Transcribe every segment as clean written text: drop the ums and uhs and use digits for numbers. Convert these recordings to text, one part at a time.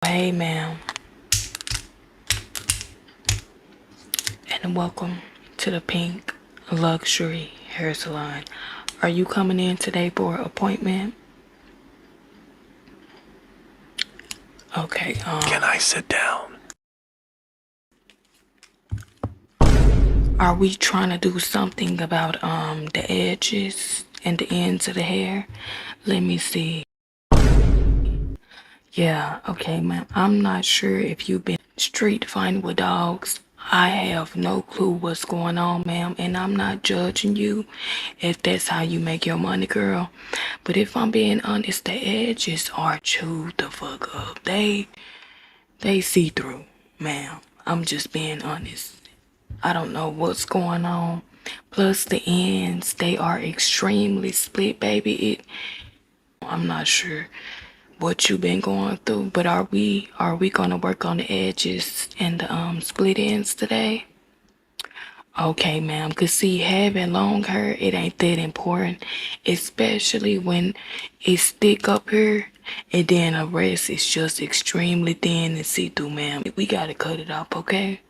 Hey, ma'am, and welcome to the Pink Luxury Hair Salon. Are you coming in today for an appointment? Okay, Can I sit down? are we trying to do something about the edges and the ends of the hair? Let me see. Yeah, okay, ma'am. I'm not sure if you've been street fighting with dogs. I have no clue what's going on, ma'am, and I'm not judging you if that's how you make your money, girl. But if I'm being honest, the edges are chewed the fuck up. They see through, ma'am. I'm just being honest. I don't know what's going on. Plus the ends, they are extremely split, baby. I'm not sure what you've been going through, but are we gonna work on the edges and the split ends today? Okay, ma'am. Cause see, having long hair, it ain't that important, especially when it's thick up here, and then the rest is just extremely thin and see through, ma'am. We gotta cut it off, okay?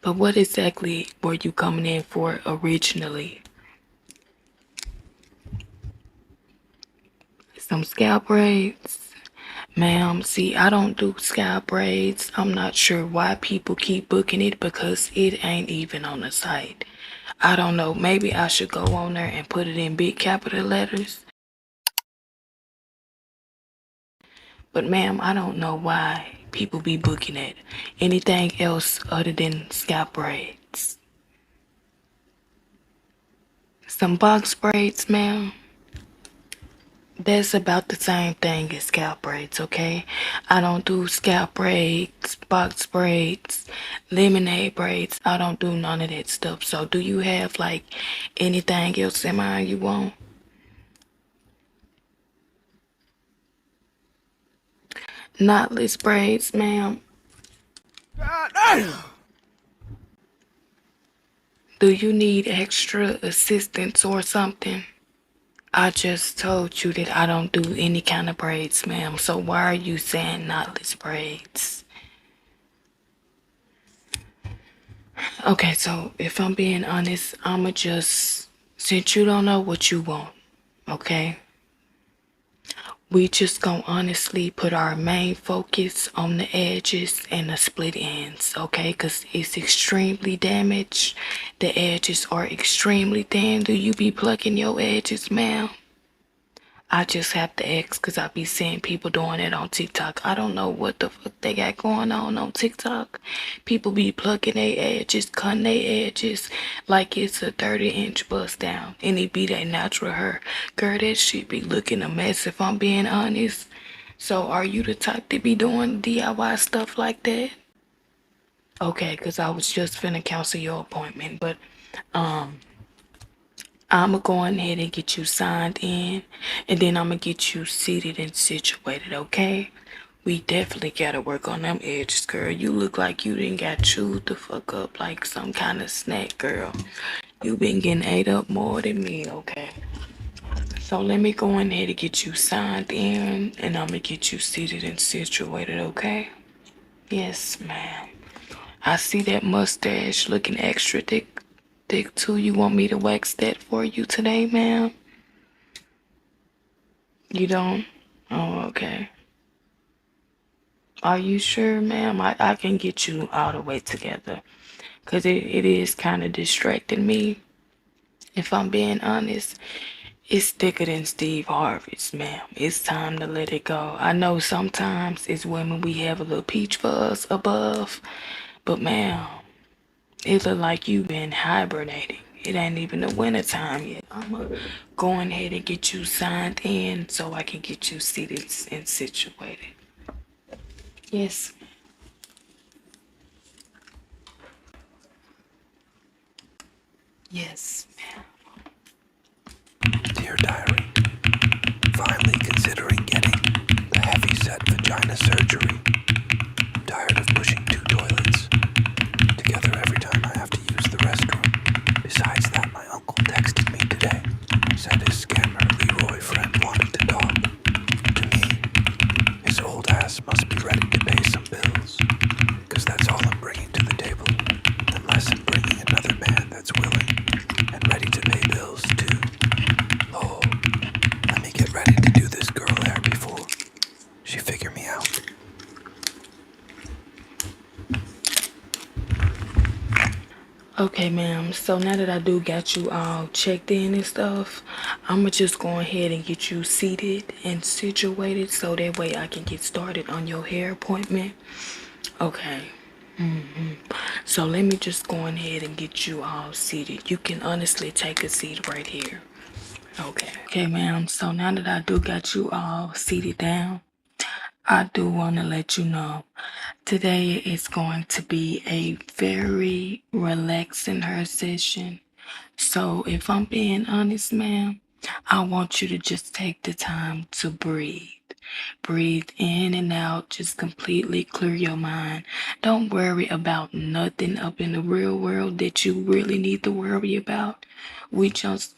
But what exactly were you coming in for originally? Some scalp braids? Ma'am, see, I don't do scalp braids. I'm not sure why people keep booking it because it ain't even on the site. I don't know. Maybe I should go on there and put it in big capital letters. But ma'am, I don't know why people be booking it. Anything else other than scalp braids? Some box braids, ma'am? That's about the same thing as scalp braids, okay? I don't do scalp braids, box braids, lemonade braids. I don't do none of that stuff. So do you have like anything else in mind you want? Knotless braids, ma'am. Do you need extra assistance or something? I just told you that I don't do any kind of braids, ma'am. So why are you saying knotless braids? Okay, so if I'm being honest, I'ma just, since you don't know what you want, okay? We just gonna honestly put our main focus on the edges and the split ends, okay? Cause it's extremely damaged. The edges are extremely thin. Do you be plucking your edges, ma'am? I just have to ask because I be seeing people doing it on TikTok. I don't know what the fuck they got going on TikTok. People be plucking their edges, cutting their edges like it's a 30-inch bust down. And it be their natural hair. Girl, that shit be looking a mess if I'm being honest. So are you the type to be doing DIY stuff like that? Okay, because I was just finna cancel your appointment. But I'ma go ahead and get you signed in, and then I'ma get you seated and situated, okay? We definitely gotta work on them edges, girl. You look like you didn't got chewed the fuck up like some kind of snack, girl. You been getting ate up more than me, okay? So let me go in here to get you signed in, and I'ma get you seated and situated, okay? Yes, ma'am. I see that mustache looking extra thick too. You want me to wax that for you today, ma'am? You don't? Oh, okay. Are you sure, ma'am? I can get you all the way together. Because it is kind of distracting me. If I'm being honest, it's thicker than Steve Harvey's, ma'am. It's time to let it go. I know sometimes as women we have a little peach fuzz above. But ma'am, it look like you been hibernating. It ain't even the winter time yet. I'm gonna go ahead and get you signed in so I can get you seated and situated. Yes. Yes, ma'am. Dear Diary, finally considering getting the heavy-set vagina surgery. I'm tired of pushing two toilets together every time I have to use the restroom. Besides that, my uncle texted me today. Said his scammer Leroy friend wanted to talk to me. His This old ass must be ready to pay some bills, 'cause that's all I'm bringing to the table, unless I'm bringing another man that's willing and ready to pay bills too. Oh, let me get ready to do this girl hair before she figure me out. Okay, ma'am. So now that I do got you all checked in and stuff, I'ma just go ahead and get you seated and situated so that way I can get started on your hair appointment. Okay. So let me just go ahead and get you all seated. You can honestly take a seat right here. Okay. Okay, ma'am. So now that I do got you all seated down, I do want to let you know today is going to be a very relaxing hair session. So if I'm being honest, ma'am, I want you to just take the time to breathe. Breathe in and out, just completely clear your mind. Don't worry about nothing up in the real world that you really need to worry about. We just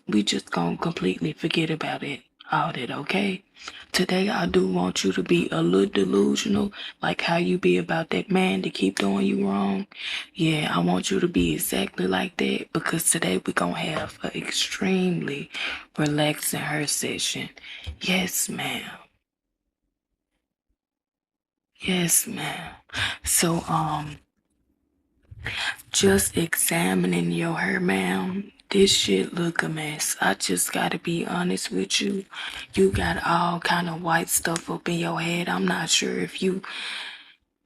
gonna completely forget about it. All that, okay? Today I do want you to be a little delusional, like how you be about that man to keep doing you wrong. Yeah, I want you to be exactly like that because today we're gonna have an extremely relaxing hair session. Yes, ma'am. Yes, ma'am. So, just examining your hair, ma'am. This shit look a mess. I just gotta be honest with you. You got all kind of white stuff up in your head. I'm not sure if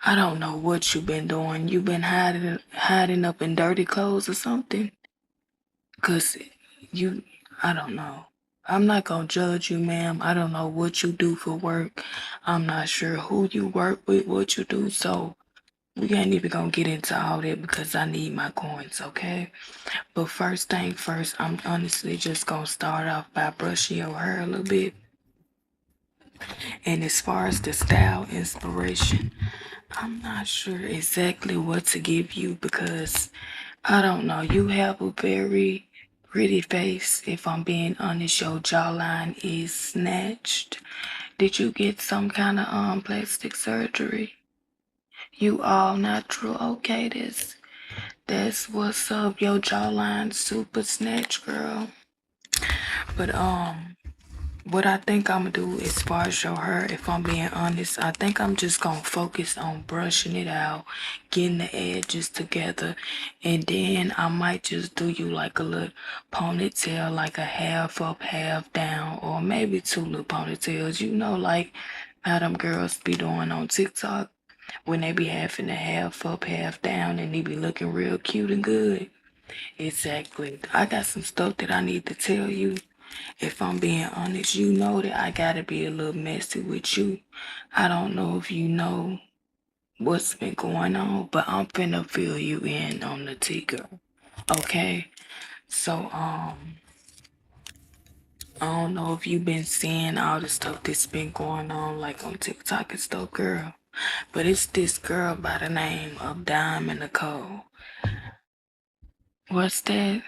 I don't know what you've been doing. You've been hiding up in dirty clothes or something. 'Cause you, I don't know. I'm not gonna judge you, ma'am. I don't know what you do for work. I'm not sure who you work with, what you do. So we ain't even gonna get into all that because I need my coins, okay? But first thing first, I'm honestly just gonna start off by brushing your hair a little bit. And as far as the style inspiration, I'm not sure exactly what to give you because I don't know. You have a very pretty face. If I'm being honest, your jawline is snatched. Did you get some kind of plastic surgery? You all natural? Okay, that's what's up. Your jawline super snatched, girl. But what I think I'm gonna do as far as your hair, if I'm being honest, I think I'm just gonna focus on brushing it out, getting the edges together, and then I might just do you like a little ponytail, like a half up, half down, or maybe two little ponytails, like how them girls be doing on TikTok when they be having the half up, half down, and they be looking real cute and good. Exactly. I got some stuff that I need to tell you. If I'm being honest, you know that I gotta be a little messy with you. I don't know if you know what's been going on, but I'm finna fill you in on the tea, girl. Okay? So, I don't know if you've been seeing all the stuff that's been going on, like on TikTok and stuff, girl. But it's this girl by the name of Diamond Nicole. What's that?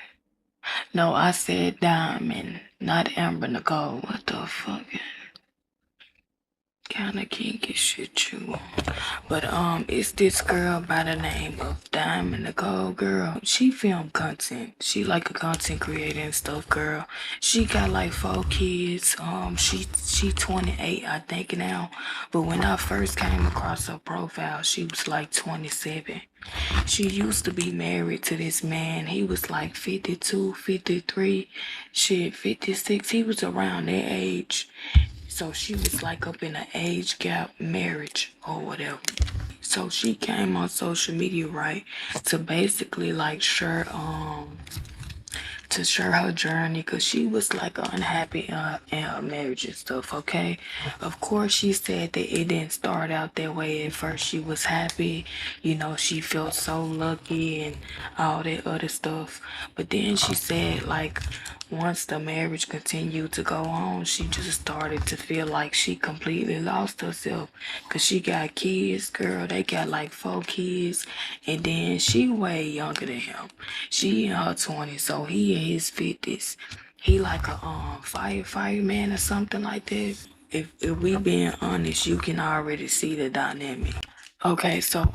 No, I said Diamond, not Amber Nicole. What the fuck? Kinda kinky shit you. But it's this girl by the name of Diamond Nicole, girl. She film content. She like a content creator and stuff, girl. She got like 4 kids. She 28, I think now. But when I first came across her profile, she was like 27. She used to be married to this man. He was like 52, 53, shit, 56. He was around that age. So she was like up in an age gap marriage or whatever. So she came on social media, right, to basically like share her journey because she was like unhappy in her marriage and stuff, okay? Of course, she said that it didn't start out that way. At first, she was happy, she felt so lucky and all that other stuff. But then she said, like, once the marriage continued to go on, she just started to feel like she completely lost herself because she got kids, girl. They got like 4 kids, and then she way younger than him. She in her 20s, so he in his 50s. He like a fireman or something like that. if we being honest, you can already see the dynamic. Okay, so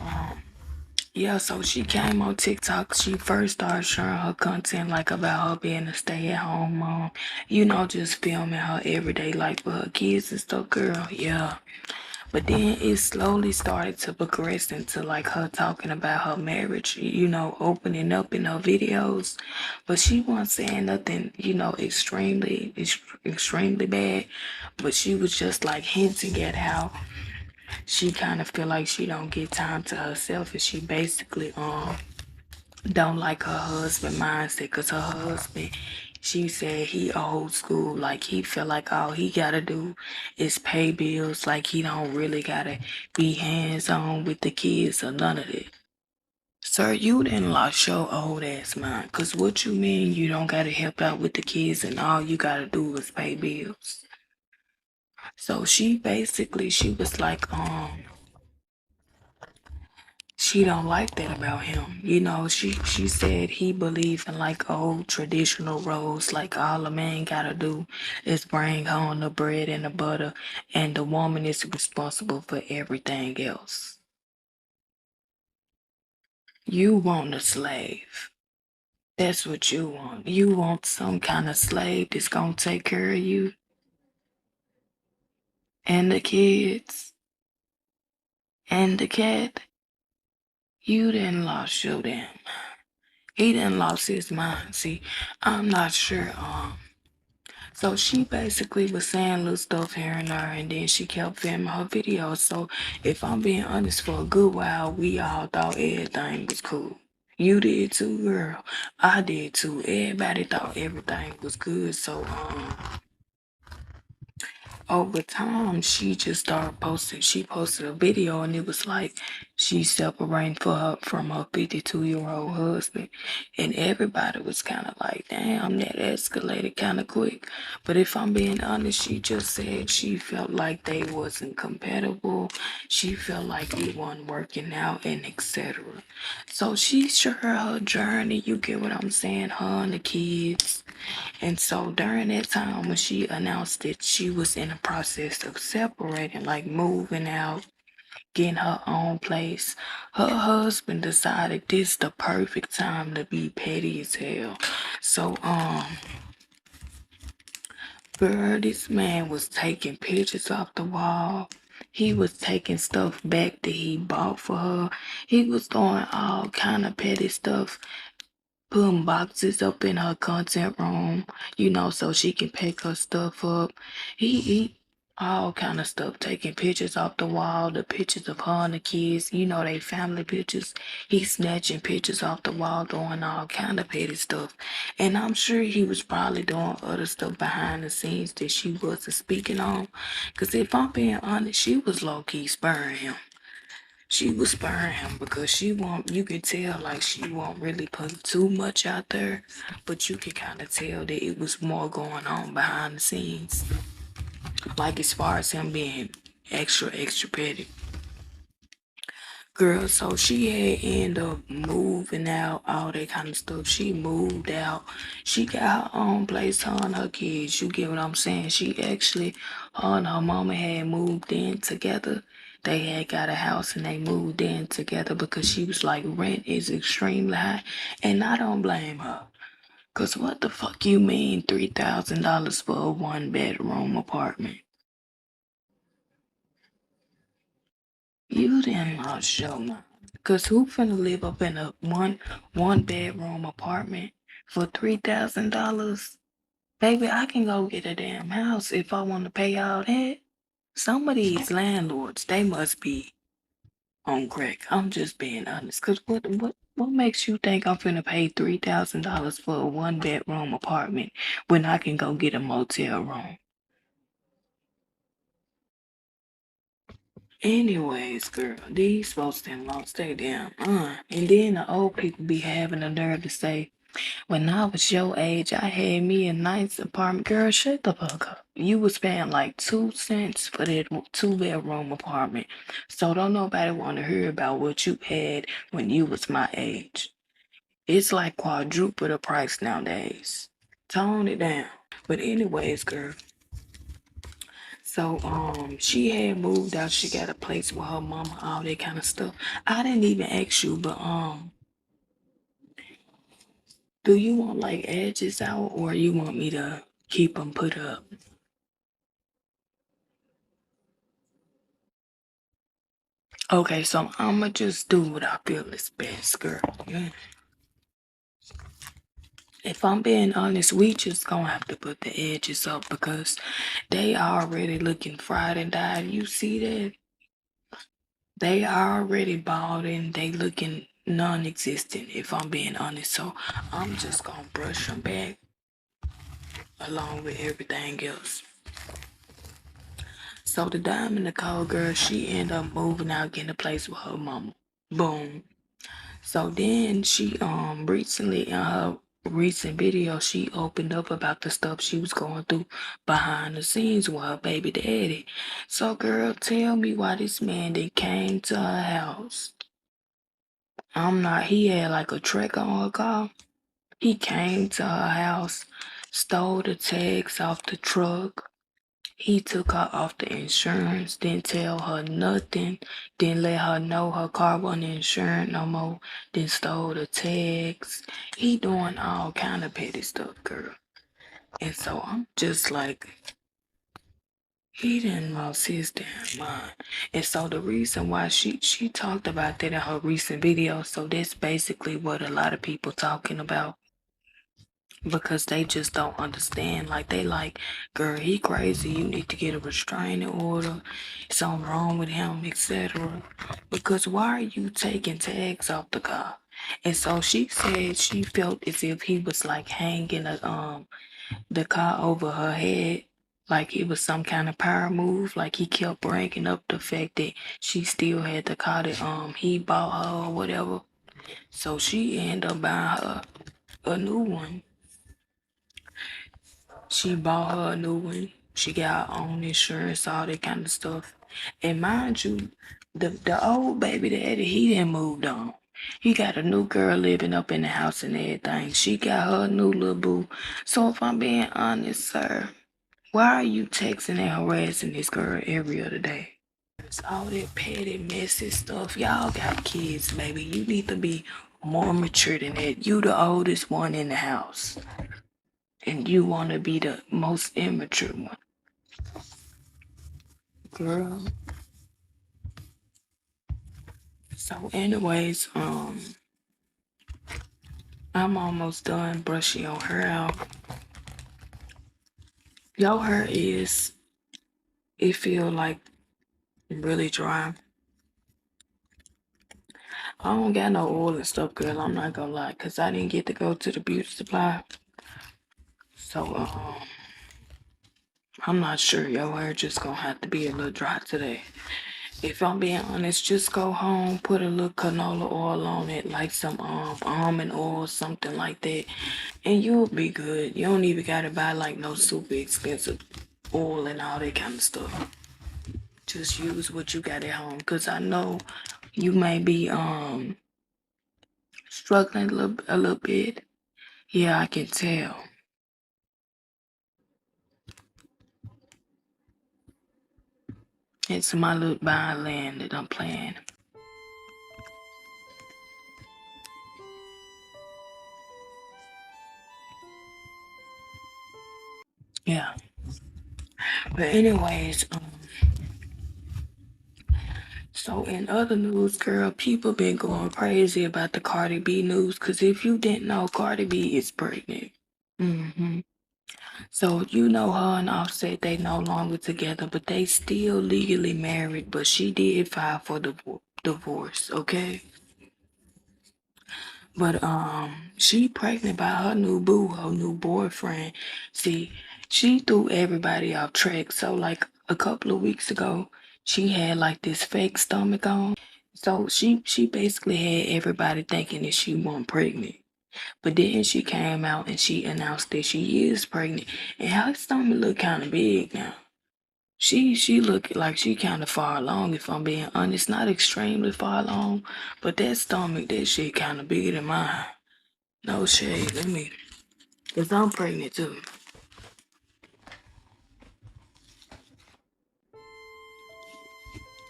yeah, so she came on TikTok. She first started sharing her content like about her being a stay-at-home mom, just filming her everyday life with her kids and stuff, girl. Yeah. But then it slowly started to progress into like her talking about her marriage, opening up in her videos. But she wasn't saying nothing, extremely bad. But she was just like hinting at how she kind of feel like she don't get time to herself, and she basically don't like her husband mindset, because her husband, she said, he old school. Like, he feel like all he gotta do is pay bills. Like, he don't really gotta be hands-on with the kids or none of it. Sir, you didn't lost your old ass mind. Cause what you mean you don't gotta help out with the kids and all you gotta do is pay bills? So she was like, she don't like that about him. She said he believe in like old traditional roles, like all a man gotta do is bring home the bread and the butter, and the woman is responsible for everything else. You want a slave. That's what you want. You want some kind of slave that's gonna take care of you and the kids and the cat. You didn't lost your damn mind. He didn't lost his mind. See, I'm not sure. So she basically was saying little stuff here and there, and then she kept filming her videos. So if I'm being honest, for a good while, we all thought everything was cool. You did too, girl. I did too. Everybody thought everything was good. So over time, she just started posting. She posted a video, and it was like she separating from her 52-year-old husband, and everybody was kind of like, "Damn, that escalated kind of quick." But if I'm being honest, she just said she felt like they wasn't compatible. She felt like they weren't working out, and etc. So she shared her journey. You get what I'm saying? Her and the kids. And so during that time when she announced that she was in the process of separating, like moving out, getting her own place, her husband decided this the perfect time to be petty as hell. So girl, this man was taking pictures off the wall. He was taking stuff back that he bought for her. He was doing all kind of petty stuff, putting boxes up in her content room, so she can pick her stuff up. He all kind of stuff, taking pictures off the wall, the pictures of her and the kids, they family pictures. He snatching pictures off the wall, doing all kind of petty stuff. And I'm sure he was probably doing other stuff behind the scenes that she wasn't speaking on. Because if I'm being honest, she was low-key spurring him. She was spurring him because you could tell like she won't really put too much out there, but you could kind of tell that it was more going on behind the scenes. Like as far as him being extra petty. Girl, so she had ended up moving out, all that kind of stuff. She moved out. She got her own place, her and her kids. You get what I'm saying? She actually, her and her mama had moved in together. They had got a house and they moved in together because she was like, rent is extremely high. And I don't blame her. Cause what the fuck you mean $3,000 for a 1-bedroom apartment? You didn't lost your mind. Cause who finna live up in a one bedroom apartment for $3,000? Baby, I can go get a damn house if I want to pay all that. Some of these landlords, they must be on crack. I'm just being honest. Cause what makes you think I'm finna pay $3,000 for a 1-bedroom apartment when I can go get a motel room? Anyways, girl, these folks done lost their damn mind. And then the old people be having the nerve to say, when I was your age, I had me a nice apartment. Girl, shut the fuck up. You was paying like 2 cents for that 2-bedroom apartment. So don't nobody want to hear about what you had when you was my age. It's like quadruple the price nowadays. Tone it down. But anyways, girl. So she had moved out. She got a place with her mama, all that kind of stuff. I didn't even ask you, but do you want like edges out or you want me to keep them put up? Okay, so I'ma just do what I feel is best, girl. Yeah. If I'm being honest, we just gonna have to put the edges up because they already looking fried and dyed. You see that? They already bald and they looking non-existent, if I'm being honest. So I'm just gonna brush them back along with everything else. So the Diamond Nicole girl, she ended up moving out, getting a place with her mama. Boom. So then she recently in her recent video, she opened up about the stuff she was going through behind the scenes with her baby daddy. So girl, tell me why this man that came to her house. He had like a track on her car. He came to her house, stole the tags off the truck. He took her off the insurance, didn't tell her nothing, didn't let her know her car wasn't insured no more, then stole the tags. He doing all kind of petty stuff, girl. And so I'm just like, he didn't lost his damn mind. And so the reason why she talked about that in her recent video, so that's basically what a lot of people talking about because they just don't understand. Like they like, girl, he crazy. You need to get a restraining order. Something wrong with him, etc. Because why are you taking tags off the car? And so she said she felt as if he was like hanging the car over her head. Like it was some kind of power move. Like he kept bringing up the fact that she still had the car that he bought her or whatever. So she ended up buying her a new one. She bought her a new one. She got her own insurance, all that kind of stuff. And mind you, the old baby daddy, he didn't moved on. He got a new girl living up in the house and everything. She got her a new little boo. So if I'm being honest, sir, why are you texting and harassing this girl every other day? It's all that petty, messy stuff. Y'all got kids, baby. You need to be more mature than that. You the oldest one in the house. And you want to be the most immature one. Girl. So anyways, I'm almost done brushing your hair out. Your hair it feel like really dry. I don't got no oil and stuff, girl. I'm not gonna lie, cause I didn't get to go to the beauty supply. So I'm not sure. Your hair just gonna have to be a little dry today. If I'm being honest, just go home, put a little canola oil on it, like some almond oil, something like that, and you'll be good. You don't even gotta buy like no super expensive oil and all that kind of stuff. Just use what you got at home, cause I know you may be struggling a little bit. Yeah, I can tell. It's my little buying land that I'm playing. Yeah. But anyways, so in other news, girl, people been going crazy about the Cardi B news. Cause if you didn't know, Cardi B is pregnant. So you know her and Offset, they no longer together, but they still legally married. But she did file for divorce, okay? But she pregnant by her new boo, her new boyfriend. See, she threw everybody off track. So like a couple of weeks ago, she had like this fake stomach on. So she basically had everybody thinking that she wasn't pregnant. But then she came out and she announced that she is pregnant. And her stomach look kind of big now. She look like she kind of far along, if I'm being honest. Not extremely far along, but that stomach, that shit kind of bigger than mine. No shade, cause I'm pregnant too.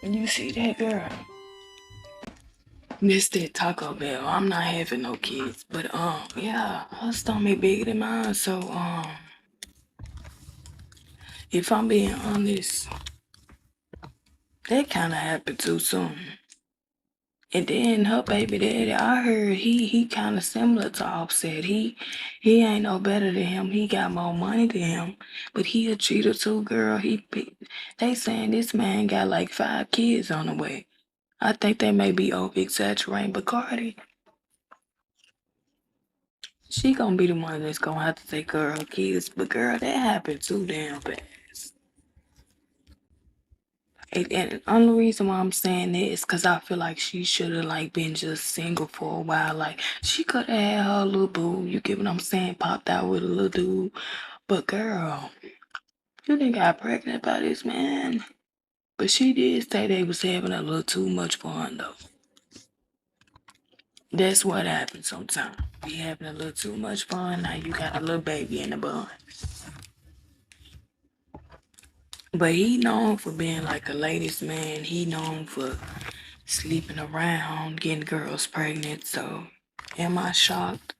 You see that girl? This that Taco Bell. I'm not having no kids, but yeah, her stomach bigger than mine. So if I'm being honest, that kind of happened too soon. And then her baby daddy, I heard he kind of similar to Offset. He ain't no better than him. He got more money than him, but he a cheater too, girl. They saying this man got like 5 kids on the way. I think they may be over exaggerating, but Cardi, she gonna be the one that's gonna have to take care of her kids. But girl, that happened too damn fast. And the only reason why I'm saying that is because I feel like she should have like been just single for a while. Like she could have had her little boo. You get what I'm saying? Popped out with a little dude. But girl, you didn't got pregnant by this man. But she did say they was having a little too much fun though. That's what happens sometimes. Be having a little too much fun. Now you got a little baby in the bun. But he known for being like a ladies' man. He known for sleeping around, getting girls pregnant. So, am I shocked?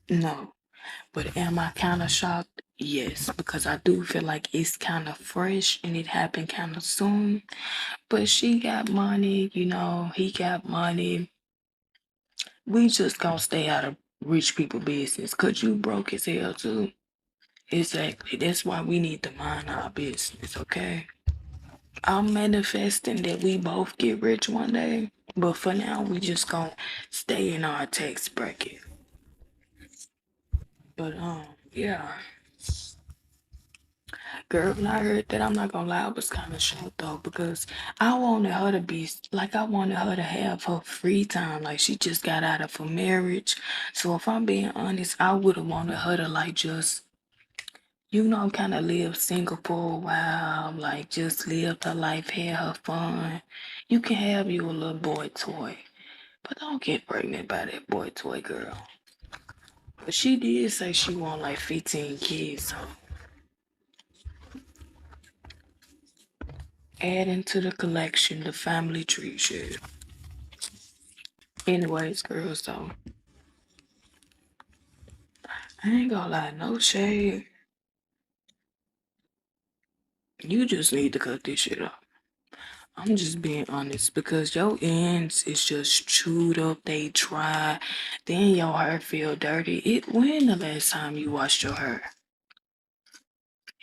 No. But am I kind of shocked? Yes, because I do feel like it's kind of fresh and it happened kind of soon. But she got money, he got money. We just gonna stay out of rich people business. Cause you broke as hell too. Exactly. That's why we need to mind our business, okay? I'm manifesting that we both get rich one day, but for now, we just gonna stay in our tax bracket. But yeah, girl, when I heard that, I'm not gonna lie, I was kind of shocked though because I wanted her to be like I wanted her to have her free time, like she just got out of a marriage. So if I'm being honest, I would have wanted her to like just kind of live single for a while, like just live her life, have her fun. You can have you a little boy toy, but don't get pregnant by that boy toy girl. But she did say she want like 15 kids, so adding to the collection, the family tree shit. Anyways, girl, so I ain't gonna lie, no shade. You just need to cut this shit off. I'm just being honest because your ends is just chewed up, they dry, then your hair feel dirty. When the last time you washed your hair?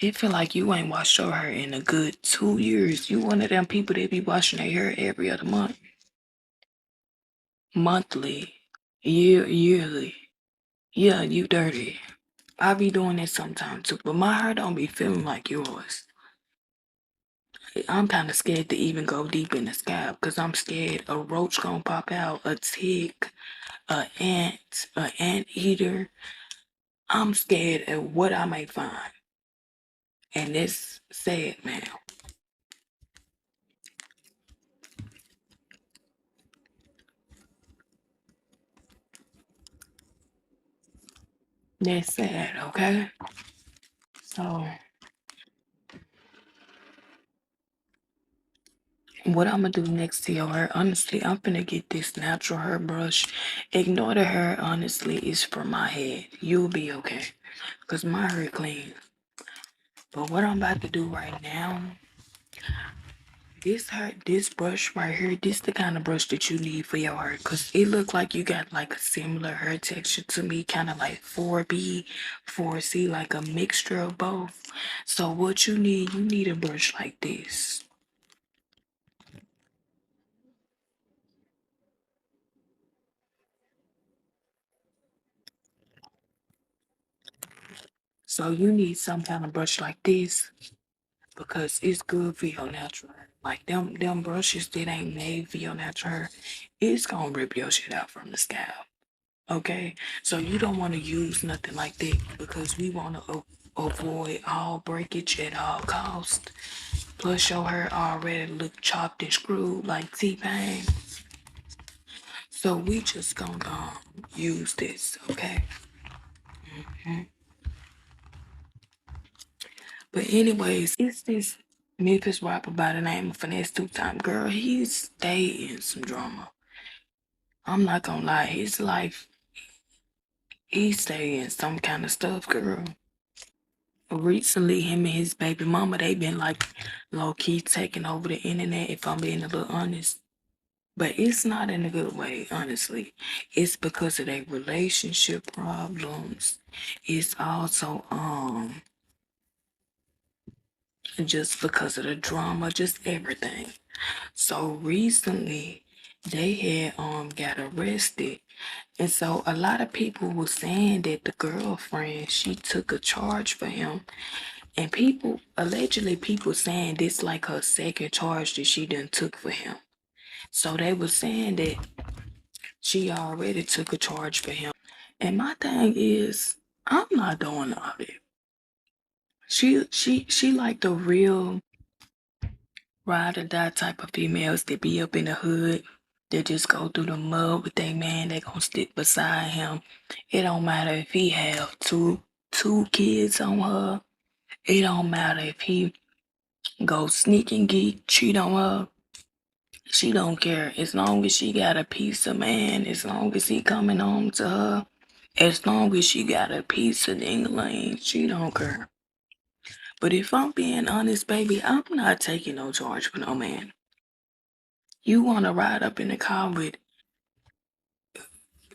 It feel like you ain't washed your hair in a good 2 years. You one of them people that be washing their hair every other month, monthly, yearly. Yeah, you dirty. I be doing it sometimes too, but my hair don't be feeling like yours. I'm kind of scared to even go deep in the scalp because I'm scared a roach gonna pop out, a tick, a ant eater. I'm scared of what I may find. And it's sad, man. That's sad, okay? So, what I'm gonna do next to your hair, honestly, I'm gonna get this natural hair brush. Ignore the hair, honestly, it's for my head. You'll be okay. Because my hair clean. But what I'm about to do right now, this brush right here, this the kind of brush that you need for your hair. Cause it look like you got like a similar hair texture to me, kind of like 4B, 4C, like a mixture of both. So what you need a brush like this. So you need some kind of brush like this because it's good for your natural hair. Like them brushes that ain't made for your natural hair, it's gonna rip your shit out from the scalp. Okay, so you don't want to use nothing like that because we want to avoid all breakage at all cost. Plus, your hair already look chopped and screwed like T-Pain. So we just gonna use this, okay? But anyways, it's this. Memphis rapper by the name of Finesse Two-Time. Girl, he stayed in some drama. I'm not gonna lie, his life, he stayed in some kind of stuff, girl. Recently, him and his baby mama, they been like low-key taking over the internet, if I'm being a little honest. But it's not in a good way, honestly. It's because of their relationship problems. It's also just because of the drama, just everything. So recently they had got arrested. And so a lot of people were saying that the girlfriend, she took a charge for him. And people, allegedly people saying this like her second charge that she done took for him. So they were saying that she already took a charge for him. And my thing is, I'm not doing all that. She like the real ride or die type of females that be up in the hood. They just go through the mud with their man. They gonna stick beside him. It don't matter if he have two kids on her. It don't matter if he go sneak and geek, cheat on her. She don't care. As long as she got a piece of man, as long as he coming home to her, as long as she got a piece of Tingly, she don't care. But if I'm being honest, baby, I'm not taking no charge for no man. You want to ride up in the car with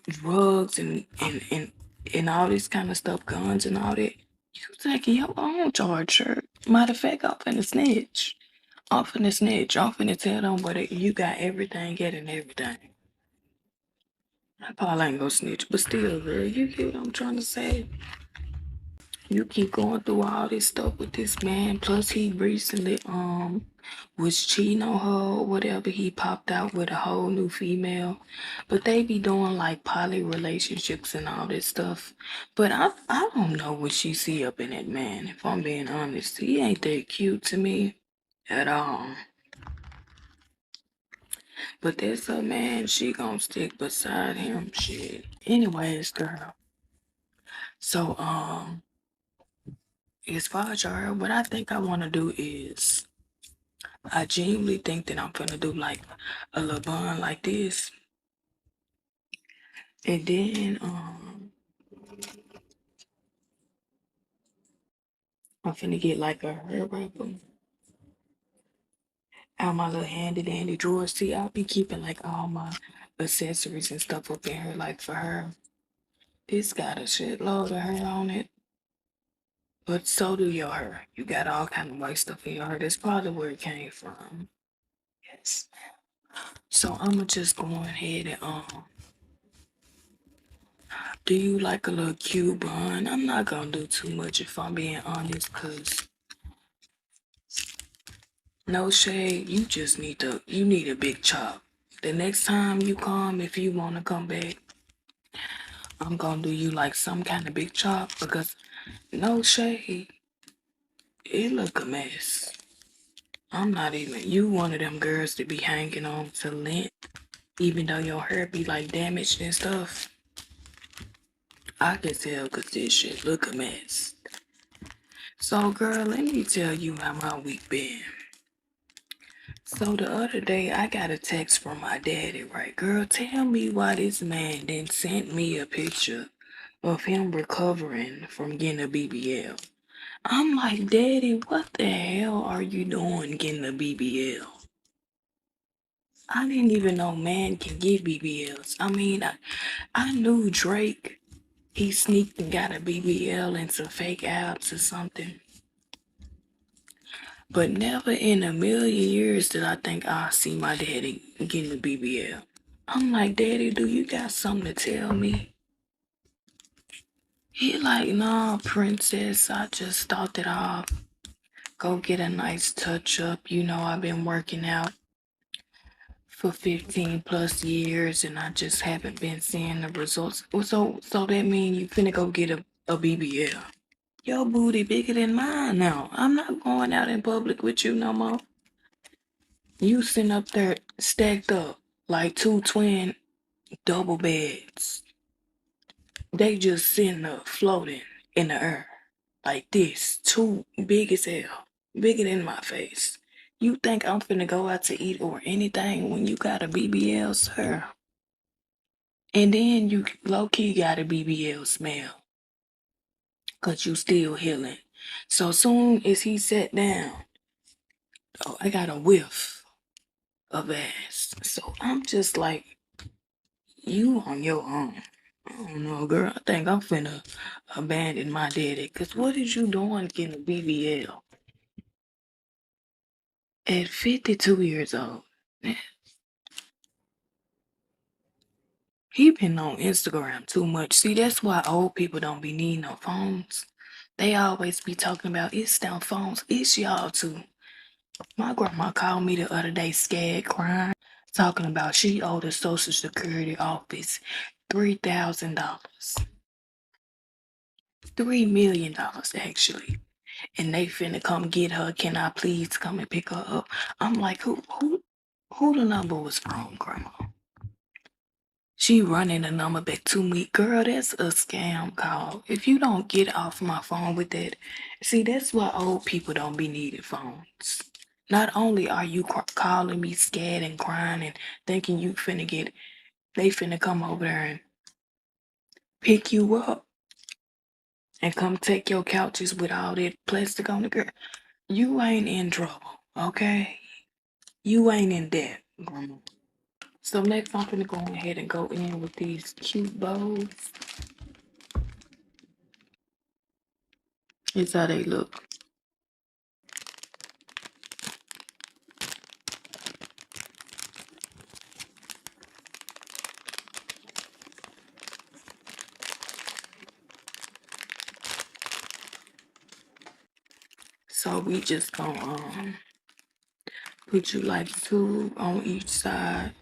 drugs and all this kind of stuff, guns and all that, you taking your own charge, sir. Matter of fact, I'm finna snitch. I'm finna snitch. I'm finna tell them what you got everything, getting everything. I probably ain't gonna snitch, but still, girl, you get what I'm trying to say? You keep going through all this stuff with this man. Plus, he recently was cheating on her or whatever. He popped out with a whole new female. But they be doing like poly relationships and all this stuff. But I don't know what she see up in that man, if I'm being honest. He ain't that cute to me at all. But that's her man. She gonna stick beside him. Shit. Anyways, girl. So as far as y'all, what I think I want to do is, I genuinely think that I'm gonna do like a little bun like this, and then I'm finna get like a hair wrapper out my little handy dandy drawer. See, I'll be keeping like all my accessories and stuff up in here, like for her. This got a shitload of hair on it, but so do your hair. You got all kind of white stuff in your hair. That's probably where it came from. Yes. So I'ma just go ahead and do you like a little cute bun? I'm not gonna do too much if I'm being honest, cause no shade, you need a big chop. The next time you come, if you wanna come back, I'm gonna do you like some kind of big chop because no shade, it look a mess. I'm not even, you one of them girls that be hanging on to lint, even though your hair be like damaged and stuff. I can tell cause this shit look a mess. So girl, let me tell you how my week been. So the other day I got a text from my daddy, right? Girl, tell me why this man then sent me a picture of him recovering from getting a BBL. I'm like, Daddy, what the hell are you doing getting a BBL? I didn't even know man can get BBLs. I mean, I knew Drake, he sneaked and got a BBL and some fake abs or something. But never in a million years did I think I'll see my daddy getting a BBL. I'm like, Daddy, do you got something to tell me? He like, nah, princess, I just thought that I'll go get a nice touch up. You know, I've been working out for 15 plus years and I just haven't been seeing the results. So that mean you finna go get a BBL. Your booty bigger than mine now. I'm not going out in public with you no more. You sitting up there stacked up like two twin double beds. They just sitting up floating in the air like this, too big as hell. bigger than my face. You think I'm finna go out to eat or anything when you got a BBL, sir? And then you low-key got a BBL smell, cause you still healing. So soon as he sat down, oh, I got a whiff of ass. So I'm just like, you on your own. I don't know, girl. I think I'm finna abandon my daddy. Cause what is you doing getting a BBL at 52 years old? He been on Instagram too much. See, that's why old people don't be needing no phones. They always be talking about it's down phones. It's y'all too. My grandma called me the other day scared, crying, talking about she owed the Social Security office $3,000. $3 million actually. And they finna come get her. Can I please come and pick her up? I'm like, who the number was from, grandma? She running the number back to me. Girl, that's a scam call. If you don't get off my phone with that, see, that's why old people don't be needing phones. Not only are you calling me scared and crying and thinking you finna get, they finna come over there and pick you up and come take your couches with all that plastic on the girl. You ain't in trouble, okay? You ain't in debt, grandma. So next I'm finna go ahead and go in with these cute bows. Here's how they look. So we just gonna put you like two on each side.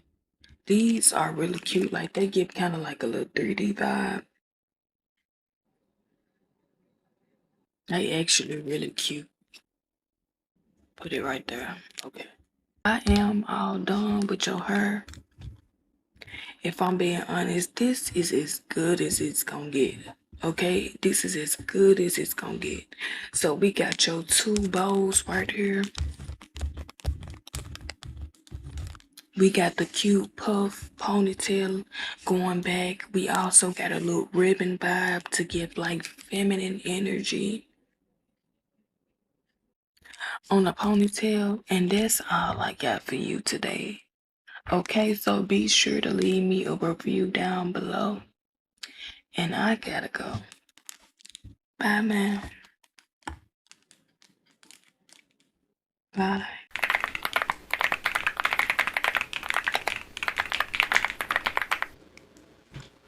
These are really cute. Like they give kind of like a little 3D vibe. They actually really cute. Put it right there. Okay. I am all done with your hair. If I'm being honest, this is as good as it's gonna get. Okay, this is as good as it's gonna get. So we got your two bows right here. We got the cute puff ponytail going back. We also got a little ribbon vibe to give like feminine energy on the ponytail. And that's all I got for you today. Okay, so be sure to leave me a review down below. And I gotta go. Bye, man. Bye.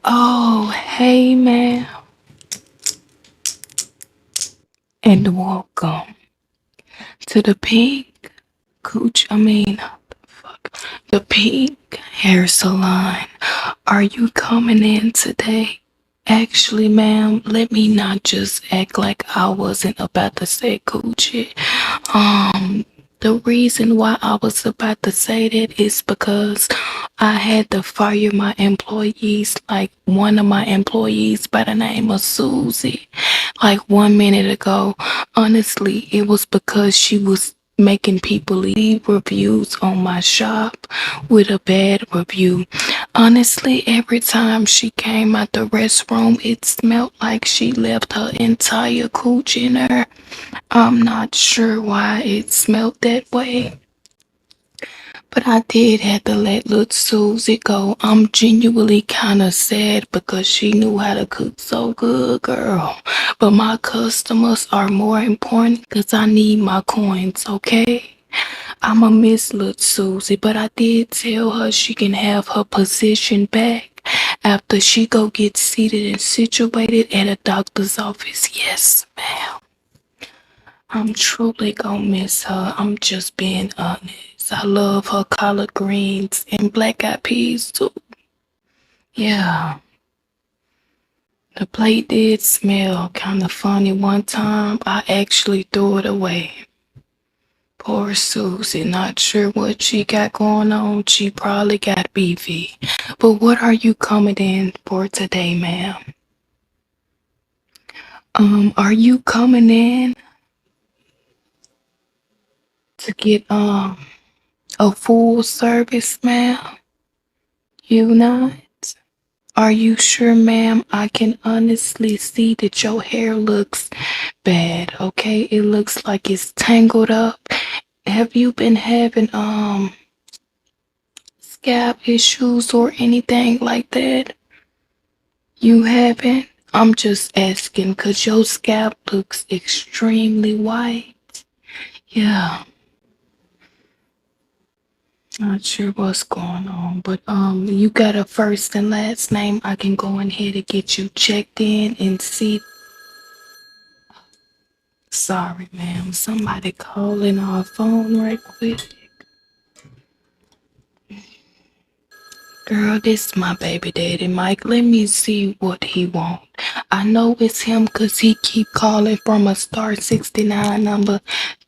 Oh, hey, man. And welcome to the pink the pink hair salon. Are you coming in today? Actually, ma'am, let me not just act like I wasn't about to say coochie. The reason why I was about to say that is because I had to fire my employees, like one of my employees by the name of Susie, like 1 minute ago. Honestly, it was because she was making people leave reviews on my shop with a bad review. Honestly, every time she came out the restroom, it smelled like she left her entire cooch in her. I'm not sure why it smelled that way, but I did have to let little Susie go. I'm genuinely kind of sad because she knew how to cook so good, girl. But my customers are more important because I need my coins, okay? I'ma miss little Susie, but I did tell her she can have her position back after she go get seated and situated at a doctor's office. Yes, ma'am. I'm truly gonna miss her. I'm just being honest. I love her collard greens and black eyed peas too. Yeah, the plate did smell kind of funny one time. I actually threw it away. Poor Susie, not sure what she got going on. She probably got beefy. But what are you coming in for today, ma'am? Are you coming in? to get a full service, ma'am? You not? Are you sure, ma'am? I can honestly see that your hair looks bad, okay? It looks like it's tangled up. Have you been having scalp issues or anything like that? You haven't? I'm just asking 'cause your scalp looks extremely white. Yeah, not sure what's going on, but you got a first and last name. I can go in here to get you checked in and see. Sorry, ma'am. Somebody calling our phone right quick. Girl, this my baby daddy, Mike. Let me see what he want. I know it's him 'cause he keep calling from a star 69 number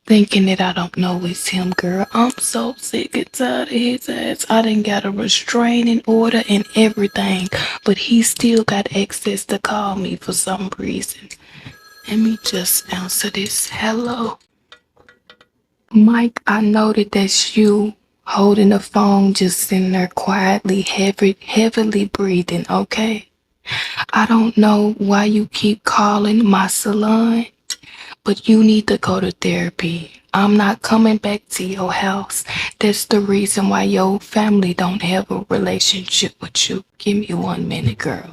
thinking that I don't know it's him, girl. I'm so sick and tired of his ass. I done got a restraining order and everything, but he still got access to call me for some reason. Let me just answer this. Hello? Mike, I know that that's you holding the phone, just sitting there quietly, heavily breathing, okay? I don't know why you keep calling my salon, but you need to go to therapy. I'm not coming back to your house. That's the reason why your family don't have a relationship with you. Give me 1 minute, girl.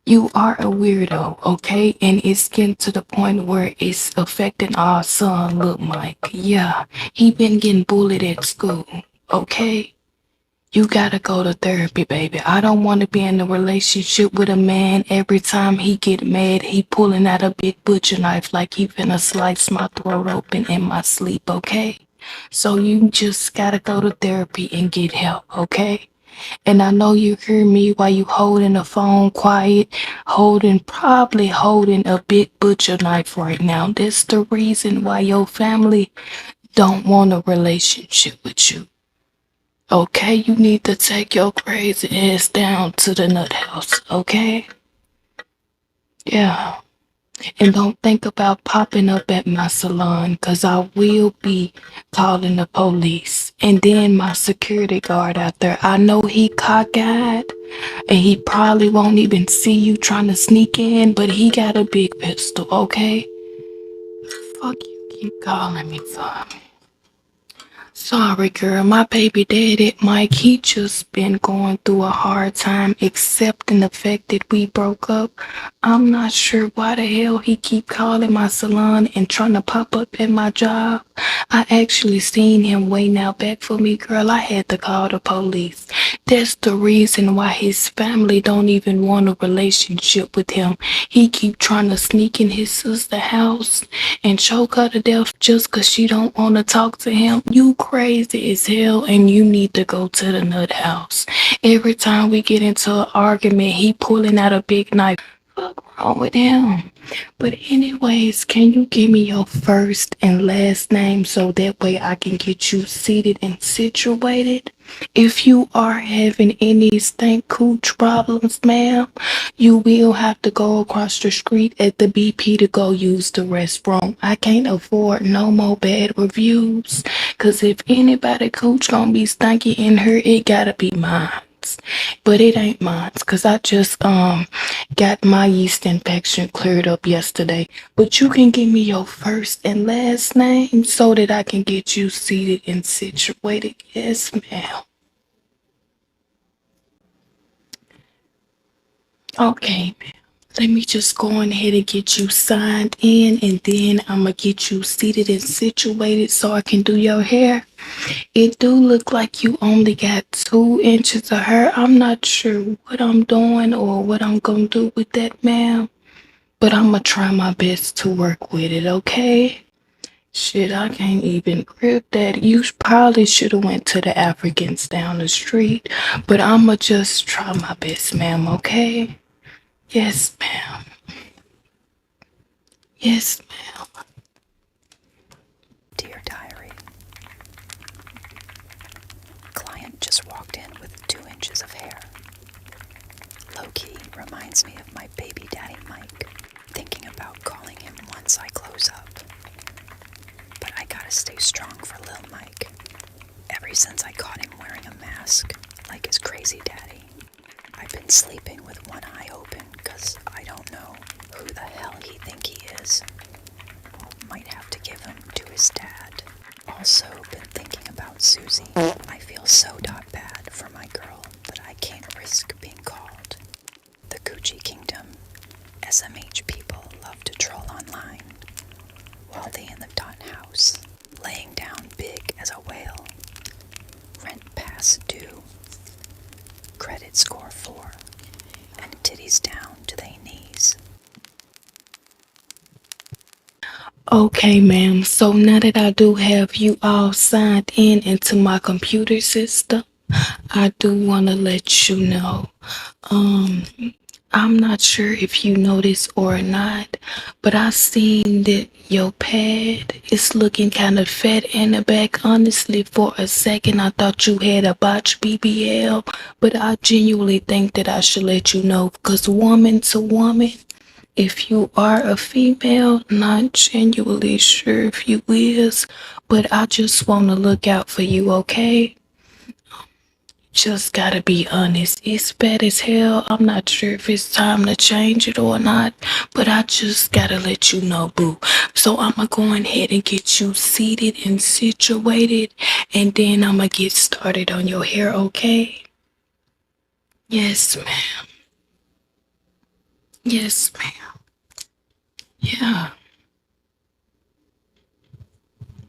You are a weirdo, okay? And it's getting to the point where it's affecting our son, Lil Mike. Yeah, he been getting bullied at school, okay? You gotta go to therapy, baby. I don't want to be in a relationship with a man. Every time he get mad, he pulling out a big butcher knife like he finna slice my throat open in my sleep, okay? So you just gotta go to therapy and get help, okay? And I know you hear me while you holding the phone quiet, probably holding a big butcher knife right now. That's the reason why your family don't want a relationship with you. Okay, you need to take your crazy ass down to the nut house, okay? Yeah. And don't think about popping up at my salon, 'cause I will be calling the police. And then my security guard out there, I know he cockeyed and he probably won't even see you trying to sneak in, but he got a big pistol, okay? Fuck you keep calling me for. Sorry, girl. My baby daddy, Mike, he just been going through a hard time accepting the fact that we broke up. I'm not sure why the hell he keep calling my salon and trying to pop up at my job. I actually seen him waiting out back for me, girl. I had to call the police. That's the reason why his family don't even want a relationship with him. He keep trying to sneak in his sister's house and choke her to death just 'cause she don't want to talk to him. You crazy as hell and you need to go to the nut house. Every time we get into an argument, he pulling out a big knife. What's wrong with him? But anyways, can you give me your first and last name so that way I can get you seated and situated? If you are having any stink cooch problems, ma'am, you will have to go across the street at the BP to go use the restroom. I can't afford no more bad reviews, 'cause if anybody cooch gonna be stinky in here, it gotta be mine. But it ain't mine, 'cause I just got my yeast infection cleared up yesterday. But you can give me your first and last name so that I can get you seated and situated. Yes, ma'am. Okay, ma'am. Let me just go on ahead and get you signed in, and then I'm gonna get you seated and situated so I can do your hair. It do look like you only got 2 inches of hair. I'm not sure what I'm doing or what I'm gonna do with that, ma'am. But I'm gonna try my best to work with it, okay? Shit, I can't even grip that. You probably should have went to the Africans down the street. But I'ma just try my best, ma'am, okay? Yes, ma'am. Yes, ma'am. Dear Diary, client just walked in with 2 inches of hair. Low-key reminds me of my baby daddy Mike, thinking about calling him once I close up. But I gotta gotta stay strong for Lil Mike. Ever since I caught him wearing a mask, like his crazy daddy. I've been sleeping with one eye open, 'cause I don't know who the hell he think he is. Might have to give him to his dad. Also been thinking about Susie. I feel so bad for my girl, but I can't risk being called. The Gucci Kingdom. SMH people love to troll online, while they in the Dot House, laying down big as a whale. Rent past due. Credit score 4. And titties down to their knees. Okay, ma'am. So now that I do have you all signed in into my computer system, I do want to let you know. I'm not sure if you noticed or not, but I seen that your pad is looking kind of fat in the back. Honestly, for a second, I thought you had a botched BBL, but I genuinely think that I should let you know, because woman to woman, if you are a female, not genuinely sure if you is, but I just want to look out for you, okay? Just gotta be honest. It's bad as hell. I'm not sure if it's time to change it or not, but I just gotta let you know, boo. So I'ma go ahead and get you seated and situated, and then I'ma get started on your hair, okay? Yes, ma'am. Yes, ma'am. Yeah.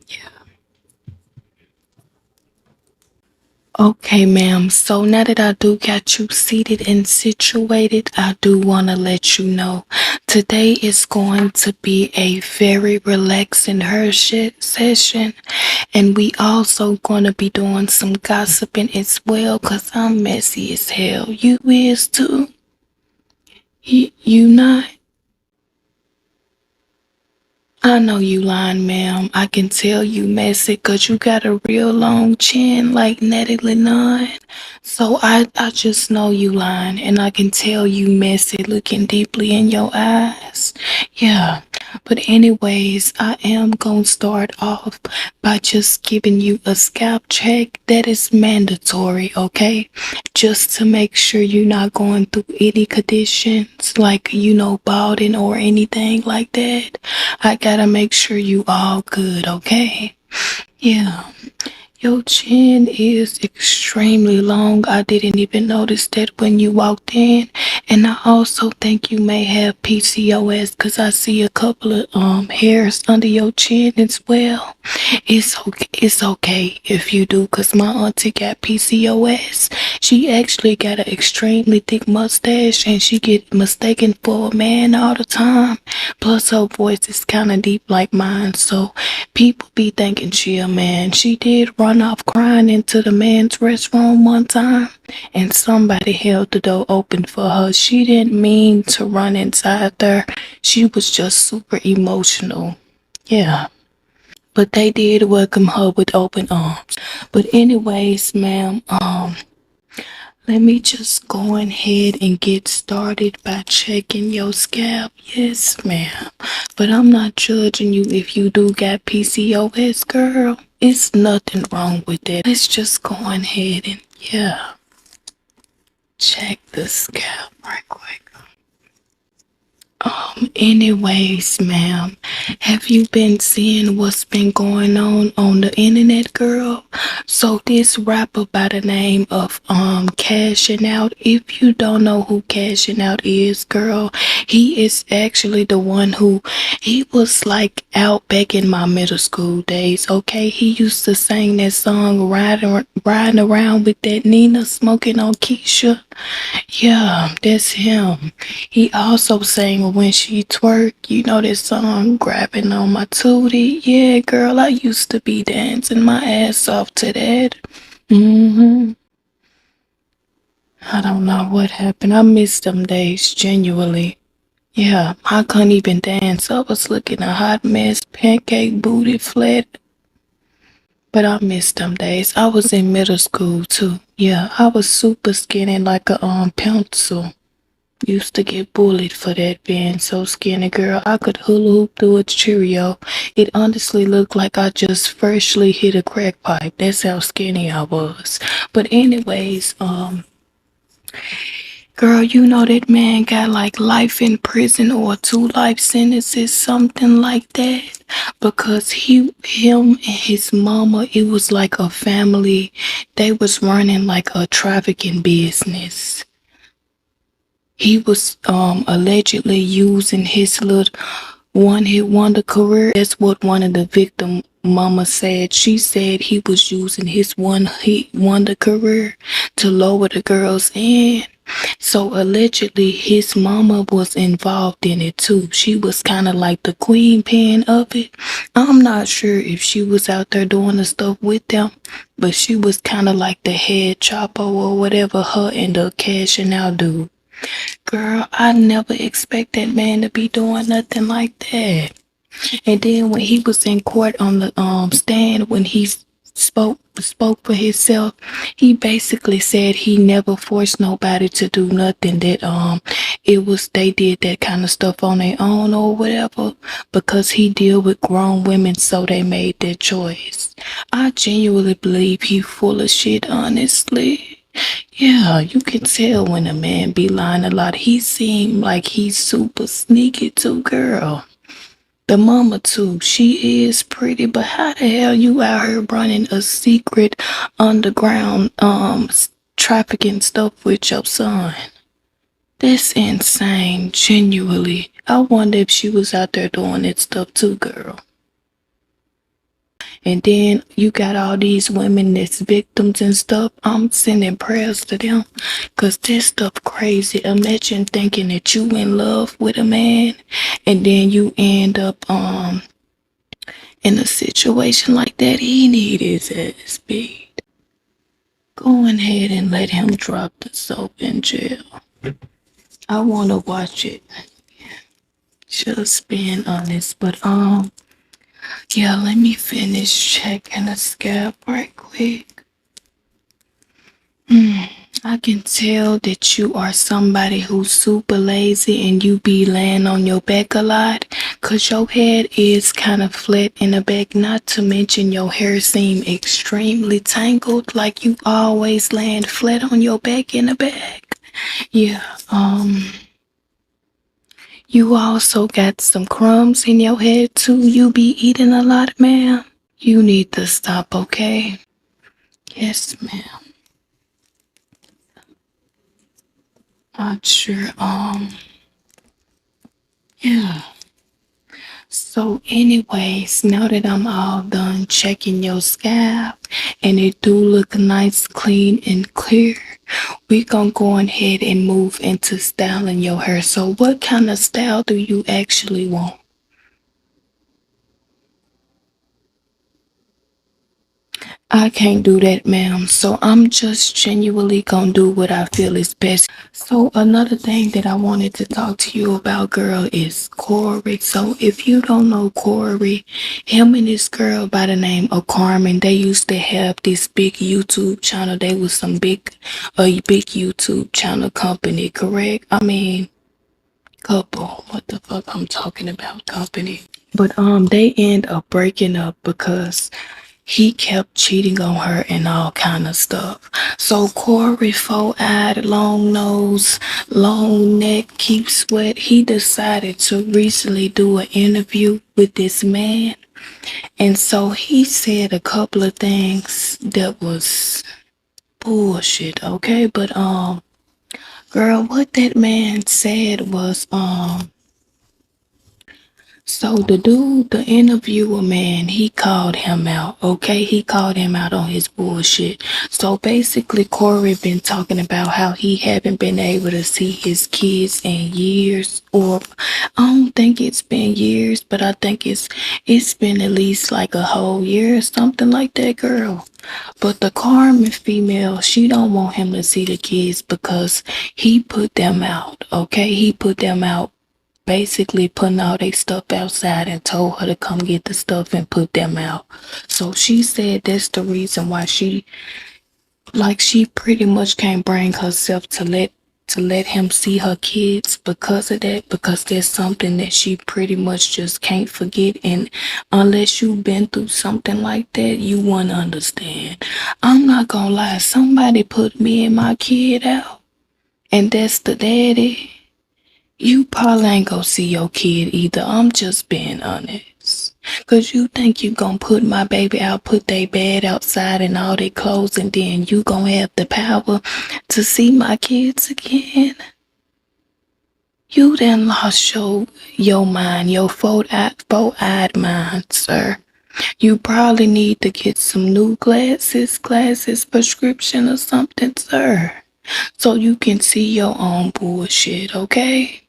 Yeah. Okay, ma'am. So now that I do got you seated and situated, I do want to let you know today is going to be a very relaxing hair session. And we also going to be doing some gossiping as well, because I'm messy as hell. You is too? You not? I know you lying, ma'am. I can tell you messy, 'cause you got a real long chin like Natalie Nunn. So I just know you lying, and I can tell you messy looking deeply in your eyes. Yeah. But anyways, I am gonna start off by just giving you a scalp check. That is mandatory, okay? Just to make sure you're not going through any conditions like, balding or anything like that. I gotta make sure you all good, okay? Yeah. Your chin is extremely long. I didn't even notice that when you walked in. And I also think you may have PCOS, because I see a couple of hairs under your chin as well. It's okay if you do, because my auntie got PCOS. She actually got an extremely thick mustache, and she get mistaken for a man all the time. Plus her voice is kind of deep like mine, so people be thinking she a man. She did run off crying into the man's restroom one time, and somebody held the door open for her. She didn't mean to run inside there. She was just super emotional. Yeah. But they did welcome her with open arms. But anyways, ma'am, let me just go ahead and get started by checking your scalp. Yes, ma'am. But I'm not judging you if you do got PCOS, girl. It's nothing wrong with that. Let's just go ahead and, yeah, check the scalp right quick. Anyways, ma'am, have you been seeing what's been going on the internet, girl? So this rapper by the name of Cashing Out, if you don't know who Cashing Out is, girl, he is actually the one he was like out back in my middle school days, okay? He used to sing that song riding around with that Nina smoking on Keisha. Yeah, that's him. He also sang When She Twerk, that song, Grabbing on My Tootie. Yeah, girl, I used to be dancing my ass off to that. I don't know what happened. I missed them days, genuinely. Yeah, I couldn't even dance. I was looking a hot mess, pancake booty flat. But I missed them days. I was in middle school too. Yeah, I was super skinny like a pencil. Used to get bullied for that being so skinny, girl. I could hula hoop through a Cheerio. It honestly looked like I just freshly hit a crack pipe. That's how skinny I was. But anyways, girl, you know that man got like life in prison or 2 life sentences, something like that. Because him and his mama, it was like a family. They was running like a trafficking business. He was allegedly using his little one hit wonder career. That's what one of the victim mama said. She said he was using his one hit wonder career to lower the girls in. So allegedly his mama was involved in it too. She was kind of like the queen pin of it. I'm not sure if she was out there doing the stuff with them, but she was kind of like the head chopper or whatever, her and the cashing out dude. Girl, I never expect that man to be doing nothing like that. And then when he was in court on the stand, when he spoke for himself, he basically said he never forced nobody to do nothing. That it was they did that kind of stuff on their own or whatever, because he deal with grown women, so they made their choice. I genuinely believe he full of shit, honestly. Yeah, you can tell when a man be lying a lot. He seemed like he's super sneaky too, girl. The mama too, she is pretty, but how the hell you out here running a secret underground trafficking stuff with your son? That's insane, genuinely. I wonder if she was out there doing that stuff too, girl. And then you got all these women that's victims and stuff. I'm sending prayers to them, cause this stuff crazy. Imagine thinking that you in love with a man and then you end up in a situation like that. He need his ass beat. Go ahead and let him drop the soap in jail. I wanna watch it. Just being honest, but yeah, let me finish checking the scalp right quick. I can tell that you are somebody who's super lazy and you be laying on your back a lot, cause your head is kind of flat in the back, not to mention your hair seem extremely tangled, like you always land flat on your back in the back. Yeah, you also got some crumbs in your head too. You be eating a lot, ma'am. You need to stop, okay? Yes, ma'am. Not sure, yeah. So anyways, now that I'm all done checking your scalp and it do look nice, clean, and clear, we gonna go ahead and move into styling your hair. So what kind of style do you actually want? I can't do that, ma'am. So I'm just genuinely gonna do what I feel is best. So another thing that I wanted to talk to you about, girl, is Corey. So if you don't know Corey, him and this girl by the name of Carmen, they used to have this big YouTube channel. They was a big YouTube channel company, correct? I mean, couple. What the fuck I'm talking about, company. But they end up breaking up because he kept cheating on her and all kind of stuff. So Corey, 4-eyed, long nose, long neck, keep sweat. He decided to recently do an interview with this man. And so he said a couple of things that was bullshit, okay? But girl, what that man said was so the dude, the interviewer man, he called him out, okay? He called him out on his bullshit. So basically, Corey been talking about how he haven't been able to see his kids in years, or I don't think it's been years, but I think it's been at least like a whole year or something like that, girl. But the Carmen female, she don't want him to see the kids because he put them out, okay? He put them out, basically putting all their stuff outside, and told her to come get the stuff and put them out. So she said that's the reason why she pretty much can't bring herself to let to let him see her kids because of that, because there's something that she pretty much just can't forget. And unless you've been through something like that, you won't understand. I'm not gonna lie, somebody put me and my kid out, and that's the daddy. You probably ain't gonna see your kid either. I'm just being honest. Cause you think you gonna put my baby out, put they bed outside and all their clothes, and then you gonna have the power to see my kids again? You done lost your mind, your four-eyed mind, sir. You probably need to get some new glasses, prescription or something, sir. So you can see your own bullshit, okay?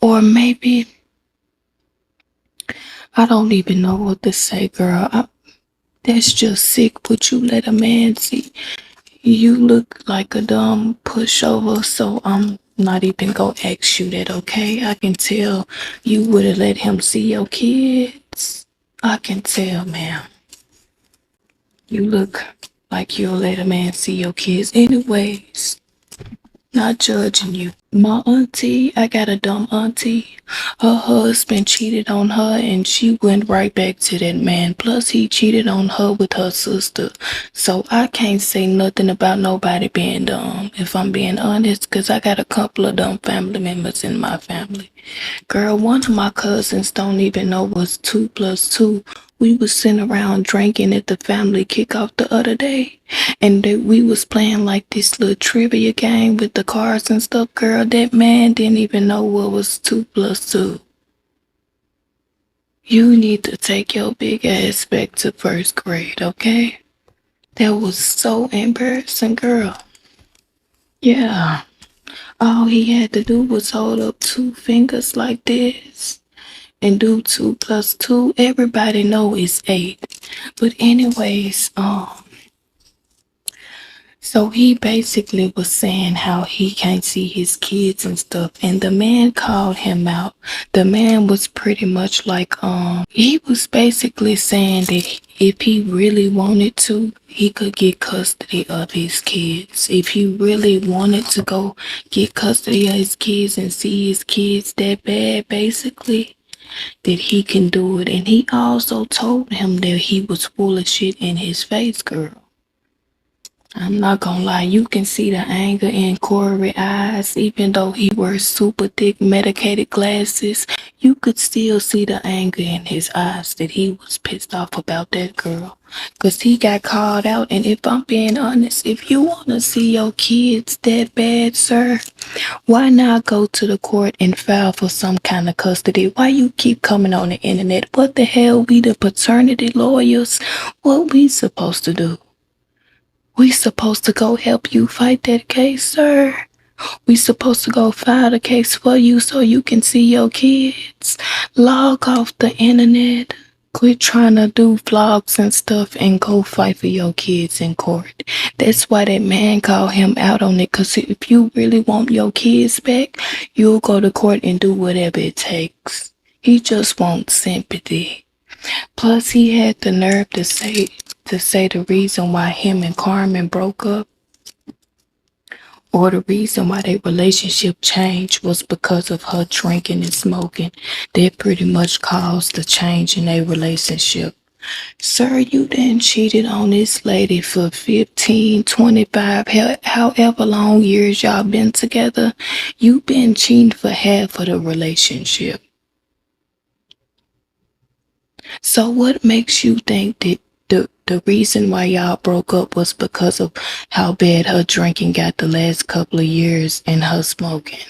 Or maybe, I don't even know what to say, girl. That's just sick. Would you let a man see? You look like a dumb pushover, so I'm not even gonna ask you that, okay? I can tell you would have let him see your kids. I can tell, ma'am. You look like you'll let a man see your kids. Anyways, not judging you. My auntie, I got a dumb auntie. Her husband cheated on her and she went right back to that man. Plus, he cheated on her with her sister. So I can't say nothing about nobody being dumb, if I'm being honest, because I got a couple of dumb family members in my family. Girl, one of my cousins don't even know what's 2 plus 2. We was sitting around drinking at the family kickoff the other day, and we was playing like this little trivia game with the cards and stuff. Girl, that man didn't even know what was 2 plus 2. You need to take your big ass back to first grade, okay? That was so embarrassing, girl. Yeah. All he had to do was hold up 2 fingers like this and do 2 plus 2. Everybody know it's 8. But anyways, so he basically was saying how he can't see his kids and stuff, and the man called him out. The man was pretty much like, he was basically saying that if he really wanted to, he could get custody of his kids. If he really wanted to go get custody of his kids and see his kids that bad, basically, that he can do it. And he also told him that he was full of shit in his face, girl. I'm not gonna lie, you can see the anger in Corey's eyes. Even though he wears super thick medicated glasses, you could still see the anger in his eyes that he was pissed off about that girl. Cause he got called out, and if I'm being honest, if you wanna see your kids that bad, sir, why not go to the court and file for some kind of custody? Why you keep coming on the internet? What the hell, we the paternity lawyers? What we supposed to do? We supposed to go help you fight that case, sir. We supposed to go file the case for you so you can see your kids. Log off the internet. Quit trying to do vlogs and stuff and go fight for your kids in court. That's why that man called him out on it. Because if you really want your kids back, you'll go to court and do whatever it takes. He just wants sympathy. Plus, he had the nerve to say the reason why him and Carmen broke up, or the reason why their relationship changed, was because of her drinking and smoking. That pretty much caused the change in their relationship. Sir, you done cheated on this lady for 15, 25, however long years y'all been together. You been cheating for half of the relationship. So what makes you think that the reason why y'all broke up was because of how bad her drinking got the last couple of years and her smoking?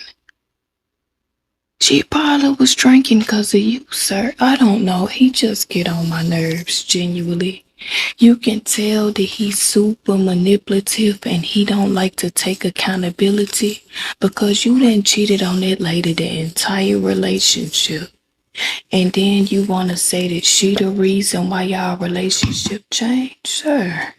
She probably was drinking because of you, sir. I don't know. He just get on my nerves, genuinely. You can tell that he's super manipulative and he don't like to take accountability because you done cheated on that lady the entire relationship. And then you want to say that she the reason why y'all relationship changed, sir.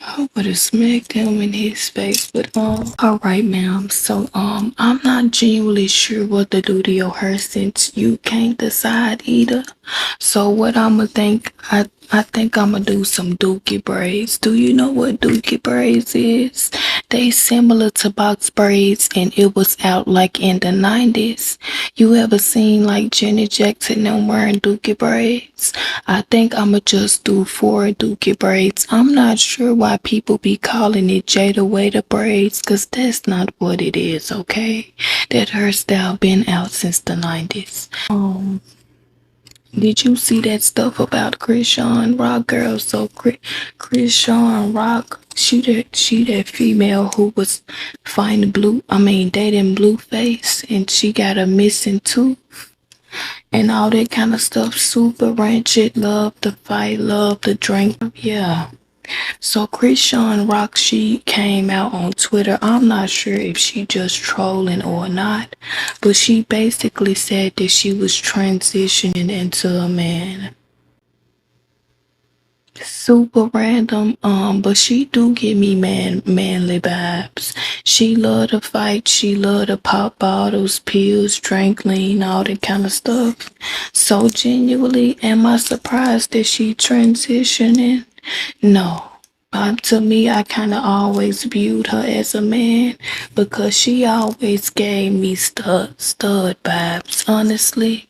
I would have smacked him in his face, but alright, ma'am. So I'm not genuinely sure what to do to your hair since you can't decide either. So what I'ma think, I think I'ma do some dookie braids. Do you know what dookie braids is? They similar to box braids and it was out like in the 90s. You ever seen like Janet Jackson them wearing dookie braids? I think I'ma just do 4 dookie braids. I'm not sure why people be calling it Jada Waiter braids, cause that's not what it is, okay? That hairstyle been out since the 90s. Did you see that stuff about Krishan Rock, girl? So Krishan Rock, she that female who was dating Blueface, and she got a missing tooth and all that kind of stuff. Super ratchet, love to fight, love to drink. Yeah. So Krishan Rock, she came out on Twitter. I'm not sure if she just trolling or not, but she basically said that she was transitioning into a man. Super random, but she do give me manly vibes. She love to fight, she love to pop bottles, pills, drink lean, all that kind of stuff. So genuinely, am I surprised that she transitioning? No. To me, I kind of always viewed her as a man because she always gave me stud vibes, honestly.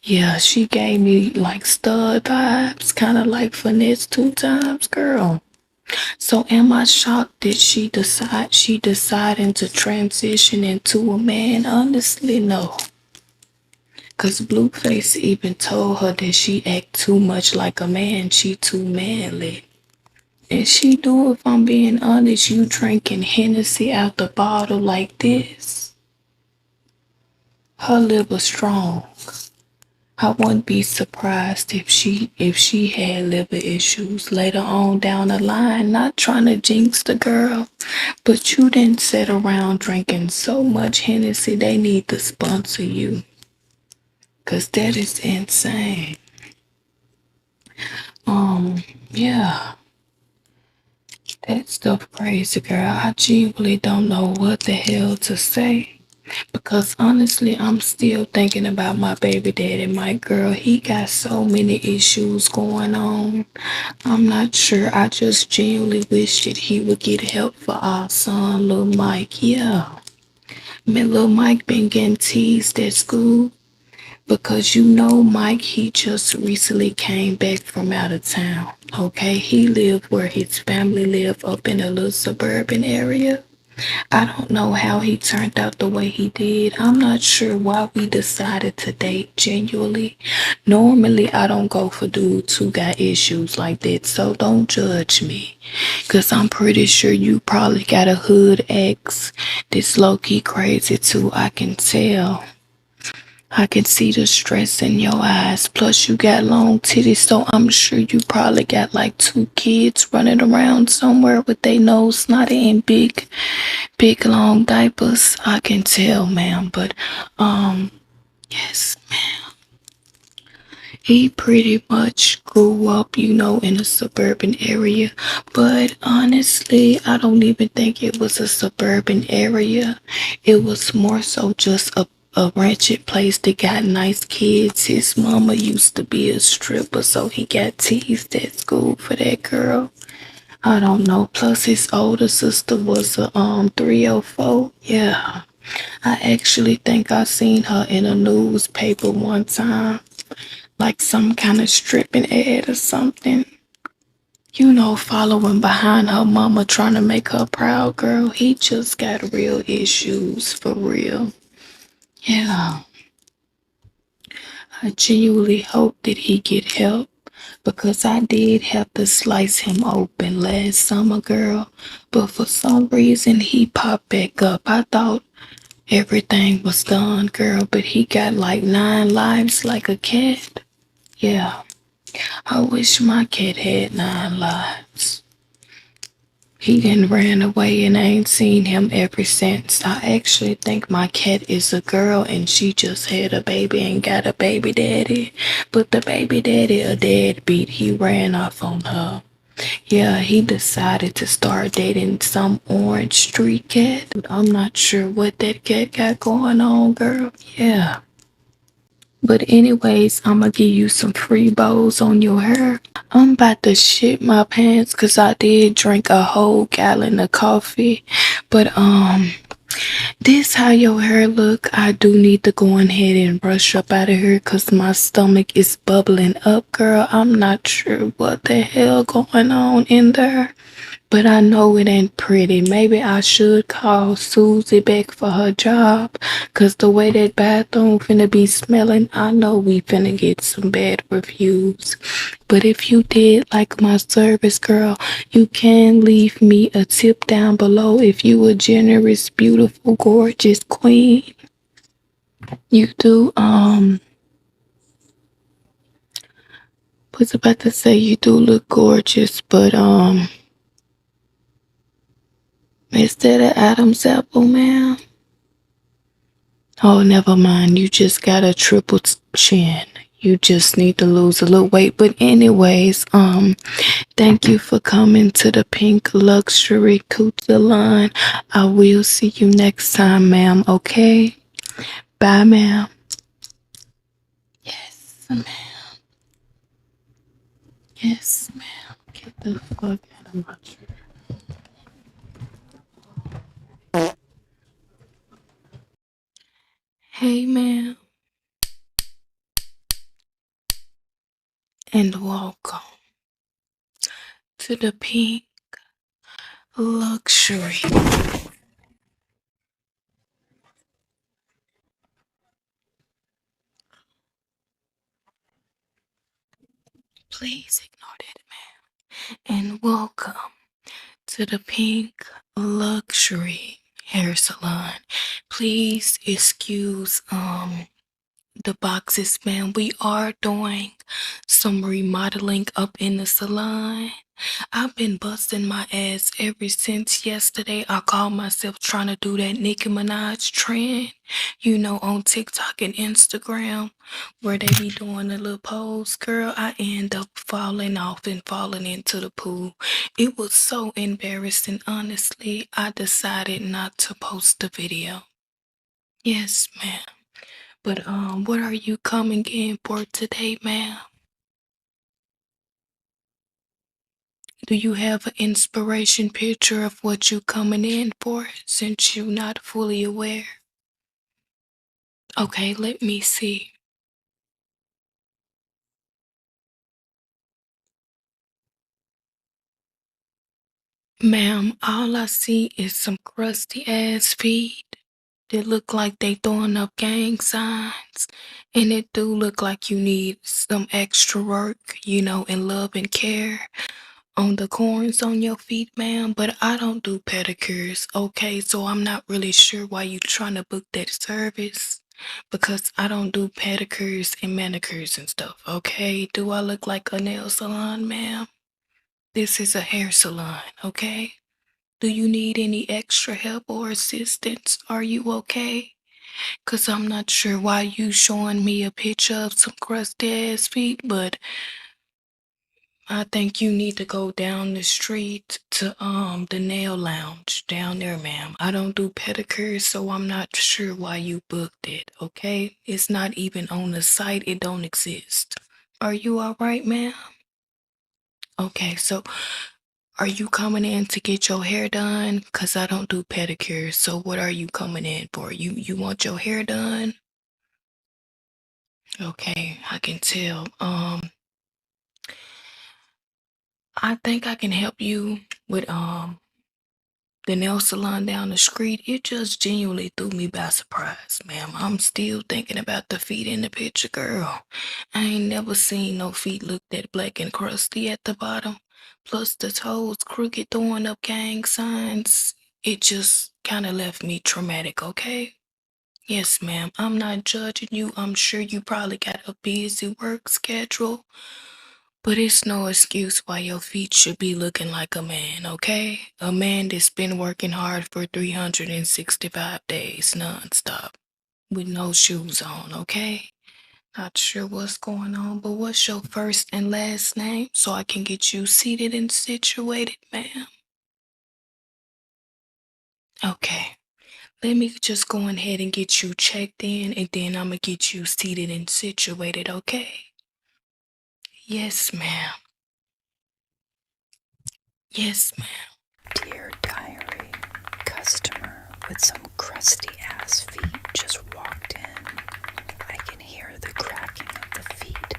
Yeah, she gave me like stud vibes, kind of like finesse 2 times, girl. So am I shocked that she decided to transition into a man? Honestly, no. Cause Blueface even told her that she act too much like a man, she too manly. And she do, if I'm being honest, you drinking Hennessy out the bottle like this. Her liver strong. I wouldn't be surprised if she had liver issues later on down the line. Not trying to jinx the girl, but you didn't sit around drinking so much Hennessy they need to sponsor you. Cause that is insane. Yeah. That stuff crazy, girl. I genuinely don't know what the hell to say. Because honestly, I'm still thinking about my baby daddy, my girl. He got so many issues going on. I'm not sure. I just genuinely wish that he would get help for our son, Lil Mike. Yeah. Man, Lil Mike been getting teased at school. Because you know Mike, he just recently came back from out of town. Okay, he lived where his family lived up in a little suburban area. I don't know how he turned out the way he did. I'm not sure why we decided to date genuinely. Normally, I don't go for dudes who got issues like that, so don't judge me. Cause I'm pretty sure you probably got a hood ex that's low-key crazy too, I can tell. I can see the stress in your eyes. Plus, you got long titties, so I'm sure you probably got like 2 kids running around somewhere with their nose snotty and big long diapers. I can tell, ma'am. But, yes, ma'am. He pretty much grew up, in a suburban area. But honestly, I don't even think it was a suburban area. It was more so just a ratchet place that got nice kids. His mama used to be a stripper, so he got teased at school for that, girl. I don't know. Plus his older sister was a 304. Yeah. I actually think I seen her in a newspaper one time. Like some kind of stripping ad or something. Following behind her mama trying to make her proud, girl. He just got real issues, for real. Yeah. I genuinely hope that he get help because I did have to slice him open last summer, girl. But for some reason, he popped back up. I thought everything was done, girl, but he got like 9 lives like a cat. Yeah, I wish my cat had 9 lives. He done ran away and I ain't seen him ever since. I actually think my cat is a girl and she just had a baby and got a baby daddy. But the baby daddy a deadbeat. He ran off on her. Yeah, he decided to start dating some orange street cat. But I'm not sure what that cat got going on, girl. Yeah. But anyways, I'm gonna give you some free bows on your hair. I'm about to shit my pants because I did drink a whole gallon of coffee. But this how your hair look. I do need to go ahead and brush up out of here because my stomach is bubbling up, girl. I'm not sure what the hell going on in there. But I know it ain't pretty. Maybe I should call Susie back for her job. Cause the way that bathroom finna be smelling, I know we finna get some bad reviews. But if you did like my service, girl, you can leave me a tip down below if you a generous, beautiful, gorgeous queen. You do, was about to say you do look gorgeous, but is that an Adam's apple, ma'am? Oh, never mind. You just got a triple chin. You just need to lose a little weight. But anyways, thank you for coming to the Pink Luxury Couture line. I will see you next time, ma'am. Okay? Bye, ma'am. Yes, ma'am. Yes, ma'am. Get the fuck out of my chair. Hey, ma'am, and welcome to the Pink Luxury. Please ignore that, ma'am. And welcome to the Pink Luxury Hair Salon. Please excuse the boxes, ma'am. We are doing some remodeling up in the salon. I've been busting my ass ever since yesterday. I called myself trying to do that Nicki Minaj trend, you know, on TikTok and Instagram, where they be doing a little pose. Girl, I end up falling off and falling into the pool. It was so embarrassing, honestly. I decided not to post the video. Yes, ma'am. But what are you coming in for today, ma'am? Do you have an inspiration picture of what you coming in for since you not fully aware? Okay, let me see. Ma'am, all I see is some crusty ass feet that look like they throwing up gang signs. And it do look like you need some extra work, you know, and love and care on the corns on your feet, ma'am, but I don't do pedicures, okay? So I'm not really sure why you trying to book that service because I don't do pedicures and manicures and stuff, okay? Do I look like a nail salon, ma'am? This is a hair salon, okay? Do you need any extra help or assistance? Are you okay? Cause I'm not sure why you showing me a picture of some crusty ass feet, but I think you need to go down the street to the nail lounge down there, ma'am. I don't do pedicures, so I'm not sure why you booked it, okay? It's not even on the site, it don't exist. Are you alright, ma'am? Okay, so are you coming in to get your hair done? Cause I don't do pedicures, so what are you coming in for? You want your hair done? Okay, I can tell. I think I can help you with the nail salon down the street. It just genuinely threw me by surprise, ma'am. I'm still thinking about the feet in the picture, girl. I ain't never seen no feet look that black and crusty at the bottom. Plus the toes crooked throwing up gang signs. It just kind of left me traumatic, okay? Yes, ma'am. I'm not judging you. I'm sure you probably got a busy work schedule. But it's no excuse why your feet should be looking like a man, okay? A man that's been working hard for 365 days nonstop with no shoes on, okay? Not sure what's going on, but what's your first and last name so I can get you seated and situated, ma'am? Okay, Let me just go ahead and get you checked in, and then I'm gonna get you seated and situated, okay? Yes, ma'am. Yes, ma'am. Dear diary, customer with some crusty ass feet just walked in. I can hear the cracking of the feet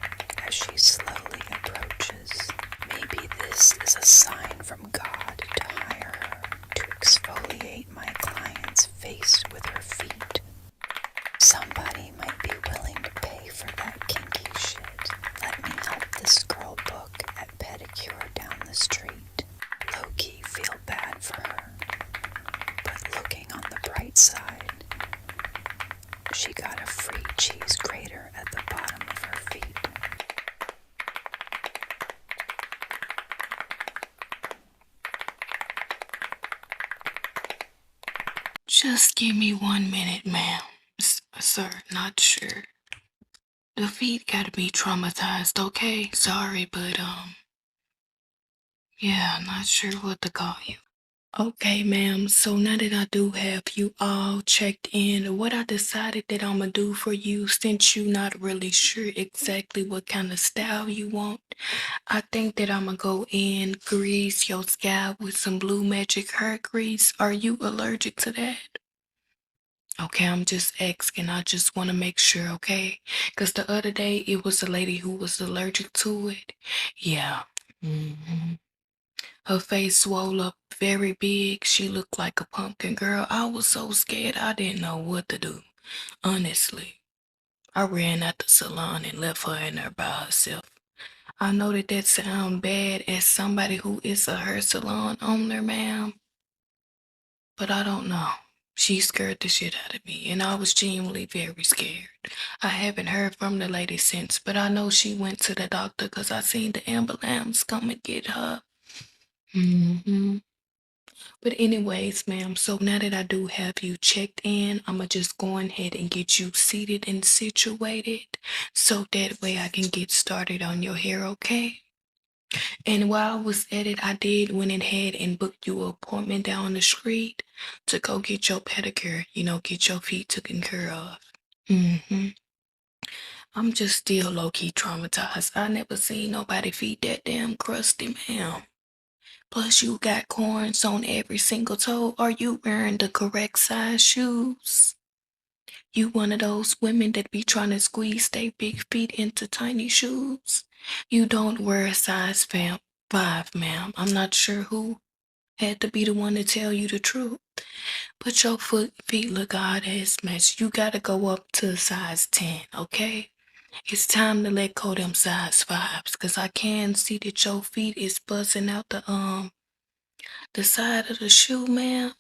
as she slowly approaches. Maybe this is a sign from God to hire her to exfoliate my client's face with her feet. Somebody might be willing to pay for that kinky shit. Let me help this girl book at pedicure down the street. Low-key feel bad for her, but looking on the bright side, she got a free cheese grater at the bottom of her feet. Just give me 1 minute, ma'am. Sir, not sure. The feet gotta be traumatized, okay? Sorry, but, yeah, not sure what to call you. Okay, ma'am. So now that I do have you all checked in, what I decided that I'm gonna do for you, since you're not really sure exactly what kind of style you want, I think that I'm gonna go in, grease your scalp with some Blue Magic hair grease. Are you allergic to that? Okay, I'm just asking. I just want to make sure, okay? Because the other day it was a lady who was allergic to it. Yeah. Her face swole up very big. She looked like a pumpkin girl. I was so scared I didn't know what to do. Honestly. I ran out the salon and left her in there by herself. I know that that sounds bad as somebody who is a hair salon owner, ma'am. But I don't know. She scared the shit out of me, and I was genuinely very scared. I haven't heard from the lady since, but I know she went to the doctor because I seen the ambulance come and get her. But anyways, ma'am, so now that I do have you checked in, I'ma just go ahead and get you seated and situated so that way I can get started on your hair, okay? And while I was at it, I did went ahead and booked you an appointment down the street to go get your pedicure, get your feet taken care of. I'm just still low-key traumatized. I never seen nobody feet that damn crusty, ma'am. Plus you got corns on every single toe. Are you wearing the correct size shoes? You one of those women that be trying to squeeze their big feet into tiny shoes? You don't wear a size 5, ma'am. I'm not sure who had to be the one to tell you the truth. But your feet look odd as mess. You gotta go up to a size 10, okay? It's time to let go them size 5s, cause I can see that your feet is buzzing out the side of the shoe, ma'am.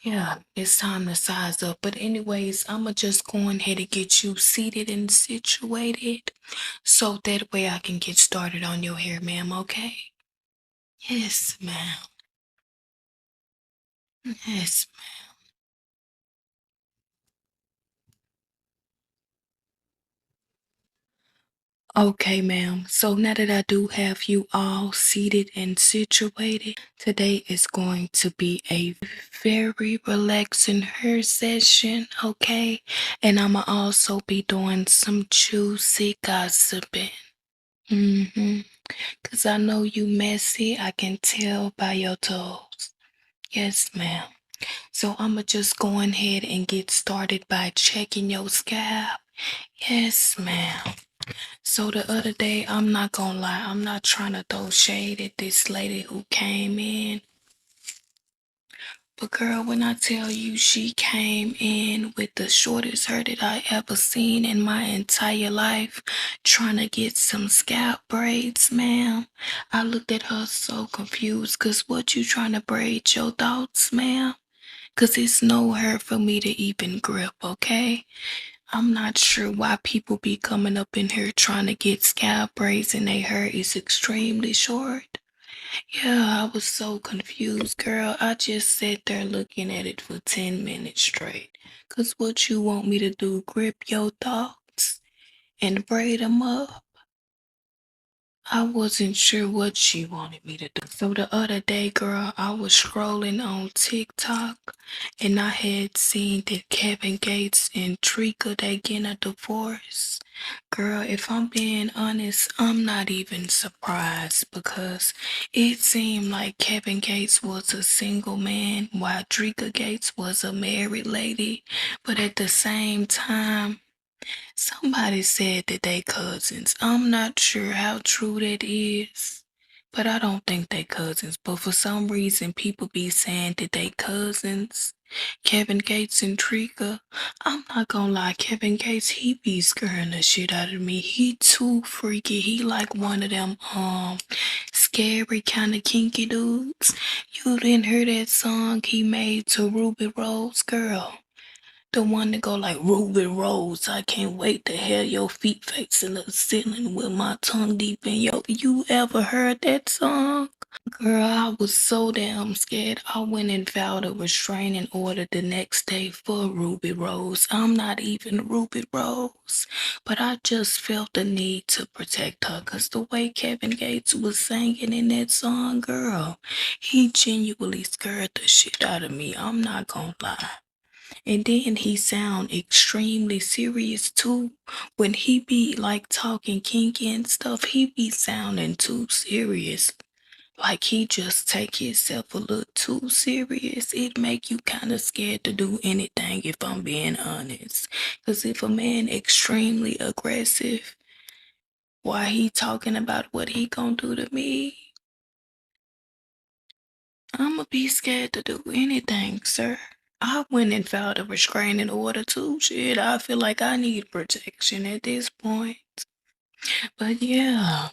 Yeah, it's time to size up. But anyways, I'ma just go ahead and get you seated and situated so that way I can get started on your hair, ma'am, okay? Yes, ma'am. Yes. Okay, ma'am. So now that I do have you all seated and situated, today is going to be a very relaxing hair session, okay? And I'ma also be doing some juicy gossiping. Cause I know you messy, I can tell by your toes. Yes, ma'am. So I'ma just go ahead and get started by checking your scalp. Yes, ma'am. So the other day, I'm not gonna lie, I'm not trying to throw shade at this lady who came in. But girl, when I tell you she came in with the shortest hair that I ever seen in my entire life, trying to get some scalp braids, ma'am. I looked at her so confused, cause what you trying to braid your thoughts, ma'am? Cause it's no hair for me to even grip, okay? I'm not sure why people be coming up in here trying to get scalp braids and their hair is extremely short. Yeah, I was so confused, girl. I just sat there looking at it for 10 minutes straight. Cause what you want me to do, grip your thoughts and braid them up? I wasn't sure what she wanted me to do. So the other day, girl, I was scrolling on TikTok and I had seen that Kevin Gates and Trika, they getting a divorce. Girl, if I'm being honest, I'm not even surprised because it seemed like Kevin Gates was a single man while Trika Gates was a married lady. But at the same time, somebody said that they cousins. I'm not sure how true that is, but I don't think they cousins. But for some reason, people be saying that they cousins. Kevin Gates and Trika. I'm not gonna lie, Kevin Gates, he be scaring the shit out of me. He too freaky. He like one of them scary kind of kinky dudes. You didn't hear that song he made to Ruby Rose, girl? The one that go like Ruby Rose, I can't wait to have your feet facing the ceiling with my tongue deep in your. You ever heard that song? Girl, I was so damn scared. I went and filed a restraining order the next day for Ruby Rose. I'm not even Ruby Rose, but I just felt the need to protect her because the way Kevin Gates was singing in that song, girl, he genuinely scared the shit out of me. I'm not gonna lie. And then he sound extremely serious too. When he be like talking kinky and stuff, he be sounding too serious. Like he just take himself a little too serious. It make you kind of scared to do anything if I'm being honest. Cause if a man extremely aggressive, why he talking about what he gonna do to me, I'ma be scared to do anything, sir. I went and filed a restraining order too. Shit, I feel like I need protection at this point. But yeah,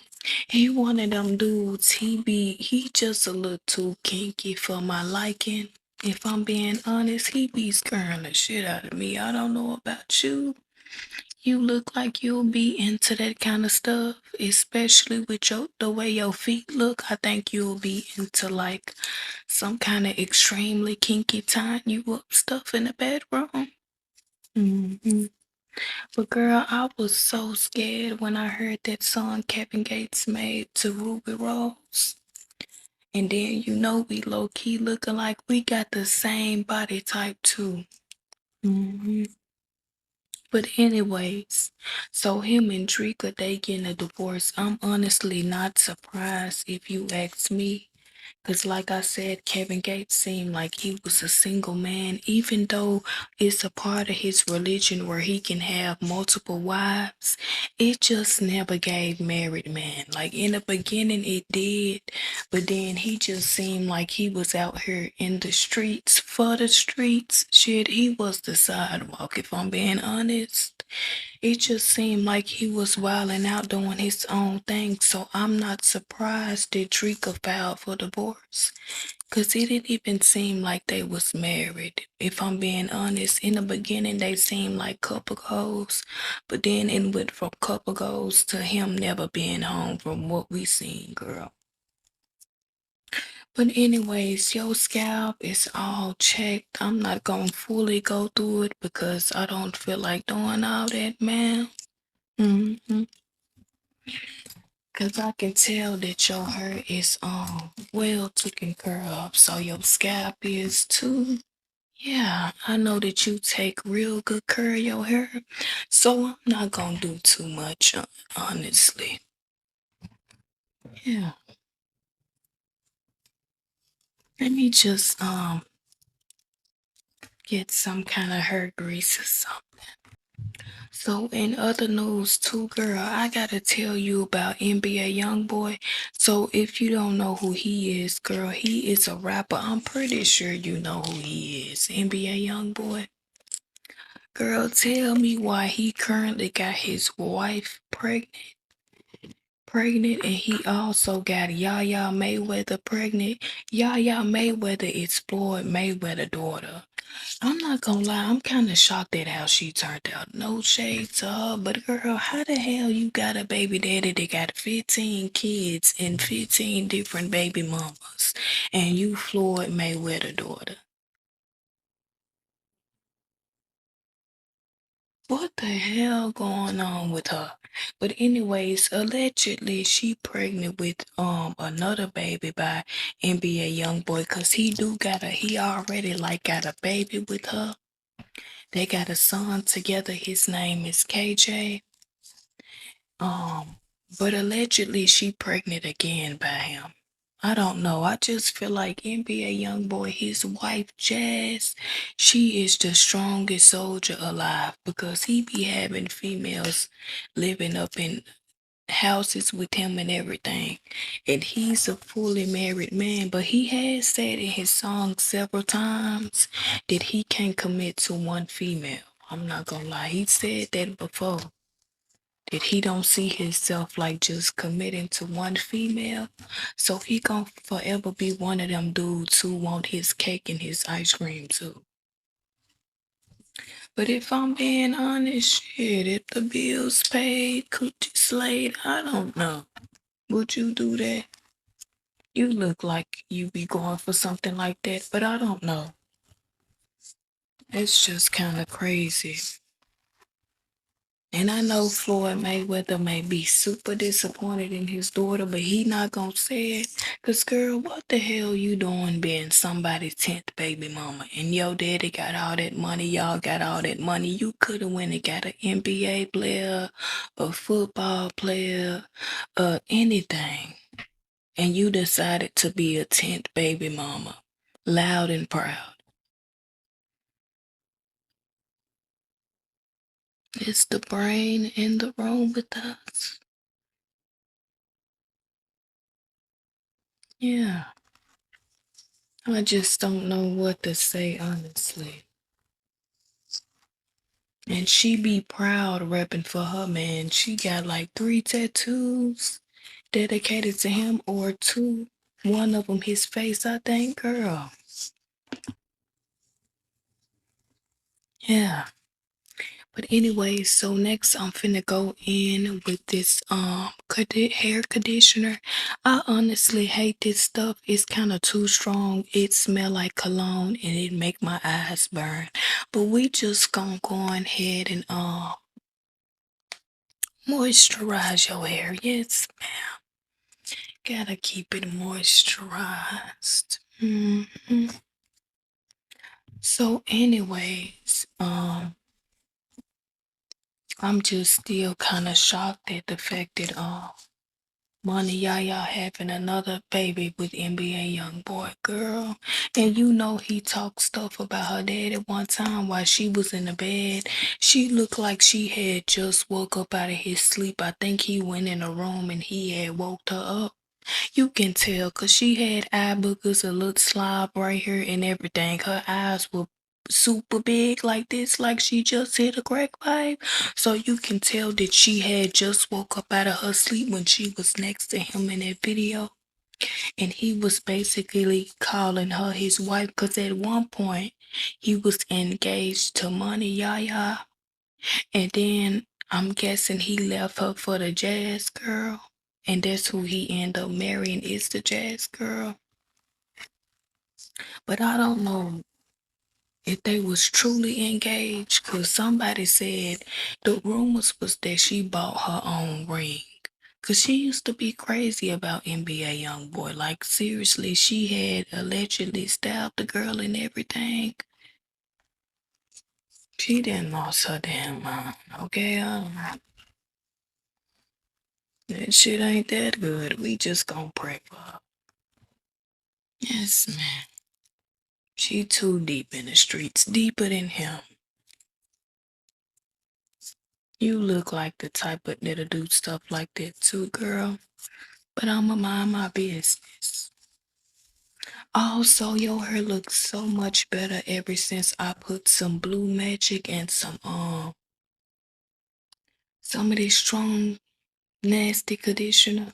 he one of them dudes. He just a little too kinky for my liking. If I'm being honest, he be scaring the shit out of me. I don't know about you. You look like you'll be into that kind of stuff, especially with the way your feet look. I think you'll be into like some kind of extremely kinky tying you up stuff in the bedroom. hmm But girl, I was so scared when I heard that song Kevin Gates made to Ruby Rose. And then we low key looking like we got the same body type too. hmm But anyways, so him and Drika, they getting a divorce. I'm honestly not surprised if you ask me. Because, like I said, Kevin Gates seemed like he was a single man, even though it's a part of his religion where he can have multiple wives. It just never gave married man. Like in the beginning, it did, but then he just seemed like he was out here in the streets for the streets. Shit, he was the sidewalk, if I'm being honest. It just seemed like he was wilding out doing his own thing, so I'm not surprised that Drika filed for divorce. Cause it didn't even seem like they was married. If I'm being honest, in the beginning they seemed like couple goals, but then it went from couple goals to him never being home from what we seen, girl. But anyways, your scalp is all checked. I'm not gonna fully go through it because I don't feel like doing all that, man. Mm-hmm. Cause I can tell that your hair is well taken care of, so your scalp is too. Yeah, I know that you take real good care of your hair, so I'm not gonna do too much, honestly. Yeah, let me just get some kind of hair grease or something. So in other news too, girl, I gotta tell you about NBA Youngboy. So if you don't know who he is, girl, he is a rapper. I'm pretty sure you know who he is. NBA Youngboy. Girl, tell me why he currently got his wife pregnant, and he also got Yaya Mayweather pregnant. Yaya Mayweather is Floyd Mayweather's daughter. I'm not gonna lie, I'm kind of shocked at how she turned out. No shade to her, but girl, how the hell you got a baby daddy that got 15 kids and 15 different baby mamas, and you Floyd Mayweather daughter? What the hell going on with her? But anyways, allegedly she pregnant with another baby by NBA young boy, cause he already like got a baby with her. They got a son together. His name is KJ. Um, but allegedly she pregnant again by him. I don't know. I just feel like NBA young boy, his wife Jazz, she is the strongest soldier alive because he be having females living up in houses with him and everything. And he's a fully married man, but he has said in his song several times that he can't commit to one female. I'm not gonna lie. He said that before, that he don't see himself like just committing to one female. So he gonna forever be one of them dudes who want his cake and his ice cream too. But if I'm being honest, shit, if the bills paid, coochie slayed, I don't know. Would you do that? You look like you be going for something like that, but I don't know. It's just kind of crazy. And I know Floyd Mayweather may be super disappointed in his daughter, but he not gonna say it. Cause girl, what the hell you doing being somebody's 10th baby mama? And your daddy got all that money, y'all got all that money. You coulda went and got an NBA player, a football player, anything. And you decided to be a 10th baby mama. Loud and proud. It's the brain in the room with us. Yeah. I just don't know what to say, honestly. And she be proud repping for her man. She got like 3 tattoos dedicated to him, or 2. One of them his face, I think, girl. Yeah. But anyway, so next I'm finna go in with this hair conditioner. I honestly hate this stuff. It's kind of too strong. It smell like cologne and it make my eyes burn. But we just gonna go ahead and moisturize your hair. Yes, ma'am. Gotta keep it moisturized. So anyways, I'm just still kind of shocked at the fact that Money Yaya having another baby with NBA young boy, girl. And you know he talked stuff about her dad at one time while she was in the bed. She looked like she had just woke up out of his sleep. I think he went in a room and he had woke her up. You can tell because she had eye boogers, a little slob right here and everything. Her eyes were super big like this, like she just hit a crack pipe. So you can tell that she had just woke up out of her sleep when she was next to him in that video. And he was basically calling her his wife because at one point he was engaged to Money Yaya. And then I'm guessing he left her for the jazz girl. And that's who he ended up marrying, is the jazz girl. But I don't know if they was truly engaged, because somebody said the rumors was that she bought her own ring. Because she used to be crazy about NBA young boy. Like, seriously, she had allegedly stabbed the girl and everything. She didn't lost her damn mind, okay? That shit ain't that good. We just gonna pray for her. Yes, man. She too deep in the streets, deeper than him. You look like the type of that'll do stuff like that too, girl. But I'ma mind my business. Also, your hair looks so much better ever since I put some blue magic and some of this strong nasty conditioner.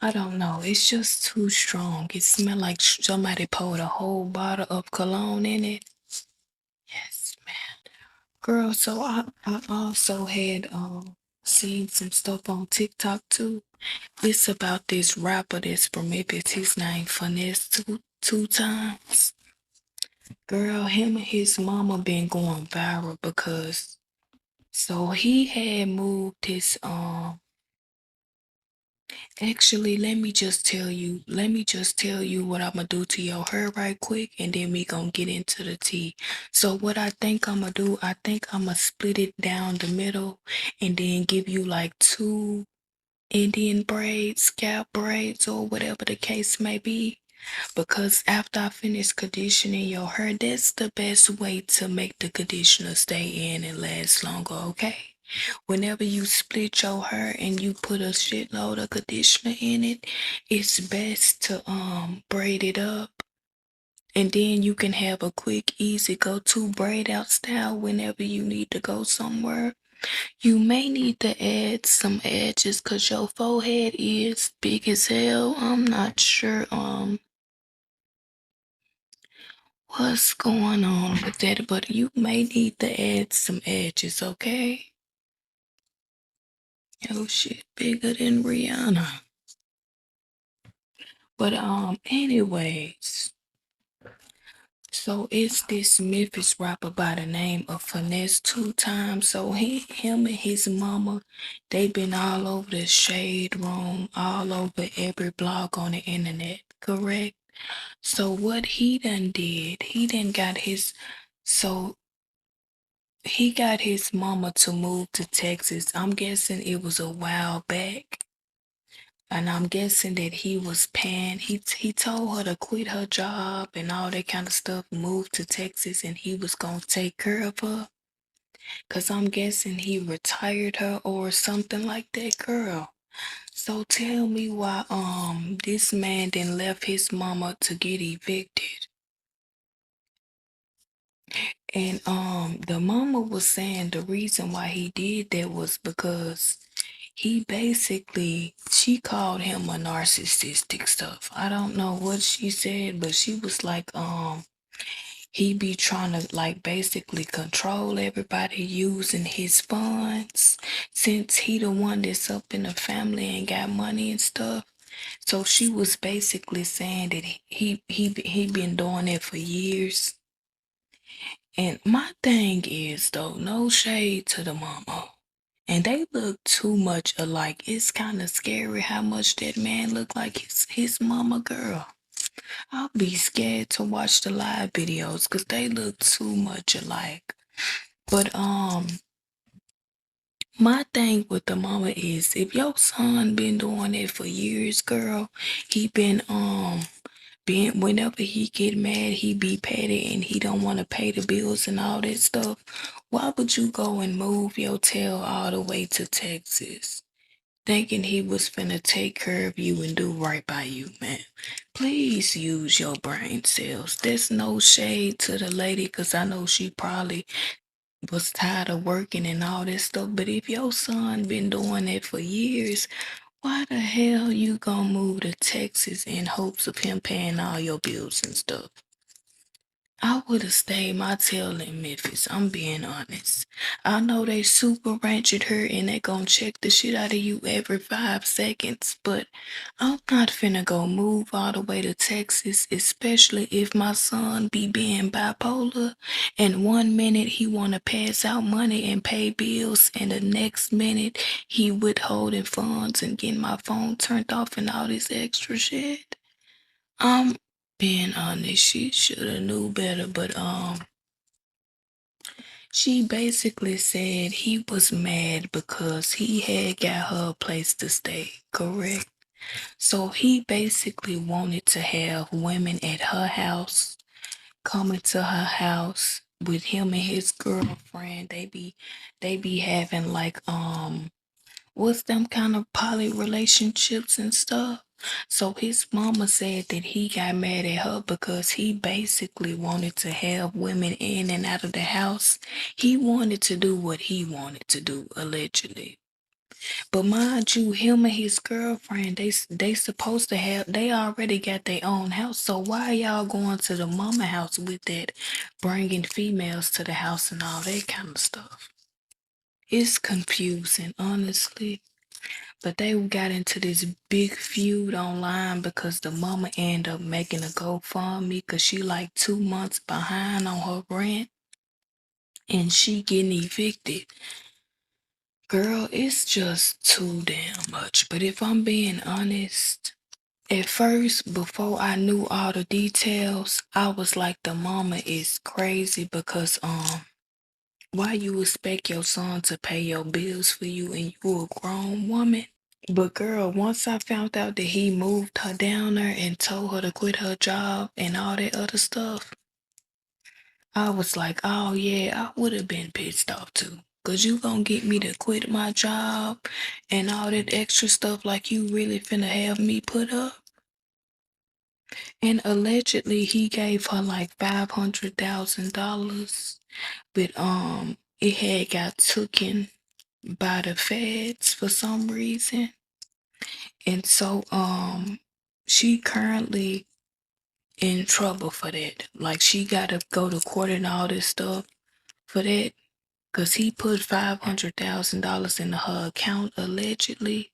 I don't know. It's just too strong. It smells like somebody poured a whole bottle of cologne in it. Yes, man. Girl, so I also had seen some stuff on TikTok too. It's about this rapper that's from Memphis. His name Finesse two times. Girl, him and his mama been going viral because so he had moved his actually let me just tell you what I'm gonna do to your hair right quick and then we gonna get into the tea. So what I think I'm gonna do, I think I'm gonna split it down the middle and then give you like two Indian braids, scalp braids, or whatever the case may be. Because after I finish conditioning your hair, that's the best way to make the conditioner stay in and last longer, okay? Whenever you split your hair and you put a shitload of conditioner in it, it's best to braid it up. And then you can have a quick, easy go-to braid out style whenever you need to go somewhere. You may need to add some edges because your forehead is big as hell. I'm not sure what's going on with that, but you may need to add some edges, okay? Oh shit, bigger than Rihanna. But anyways, so it's this Memphis rapper by the name of Finesse Two Times. So him and his mama, they been all over the shade room, all over every blog on the internet, correct? So what he done did, so he got his mama to move to Texas. I'm guessing it was a while back. And I'm guessing that he was paying, he told her to quit her job and all that kind of stuff, move to Texas, and he was gonna take care of her. Cause I'm guessing he retired her or something like that, girl. So tell me why this man then left his mama to get evicted. And the mama was saying the reason why he did that was because she called him a narcissistic stuff. I don't know what she said, but she was like, he be trying to like basically control everybody using his funds since he the one that's up in the family and got money and stuff. So she was basically saying that he been doing it for years. And my thing is though, no shade to the mama. And they look too much alike. It's kind of scary how much that man look like his mama, girl. I'll be scared to watch the live videos because they look too much alike. But my thing with the mama is if your son been doing it for years, girl, he been being whenever he get mad, he be petty and he don't want to pay the bills and all that stuff. Why would you go and move your tail all the way to Texas? Thinking he was finna take care of you and do right by you, man. Please use your brain cells. There's no shade to the lady because I know she probably was tired of working and all this stuff. But if your son been doing it for years, why the hell you gonna move to Texas in hopes of him paying all your bills and stuff? I would have stayed my tail in Memphis. I'm being honest. I know they super ratchet her and they gonna check the shit out of you every 5 seconds, but I'm not finna go move all the way to Texas, especially if my son be being bipolar and 1 minute he wanna pass out money and pay bills and the next minute he withholding funds and getting my phone turned off and all this extra shit. I'm being honest, she should have knew better, but she basically said he was mad because he had got her a place to stay, correct? So he basically wanted to have women at her house, coming to her house with him and his girlfriend. They be having like what's them kind of poly relationships and stuff. So his mama said that he got mad at her because he basically wanted to have women in and out of the house. He wanted to do what he wanted to do, allegedly. But mind you, him and his girlfriend, they supposed to have, they already got their own house. So why y'all going to the mama house with that, bringing females to the house and all that kind of stuff? It's confusing, honestly. But they got into this big feud online because the mama ended up making a GoFundMe because she like 2 months behind on her rent and she getting evicted. Girl, it's just too damn much. But if I'm being honest, at first, before I knew all the details, I was like, the mama is crazy because why you expect your son to pay your bills for you and you a grown woman? But girl, once I found out that he moved her down there and told her to quit her job and all that other stuff, I was like, oh yeah, I would have been pissed off too. Cause you gonna get me to quit my job and all that extra stuff like you really finna have me put up? And allegedly he gave her like $500,000, but it had got taken by the feds for some reason. And so she currently in trouble for that. Like she gotta go to court and all this stuff for that. Cause he put $500,000 in her account allegedly.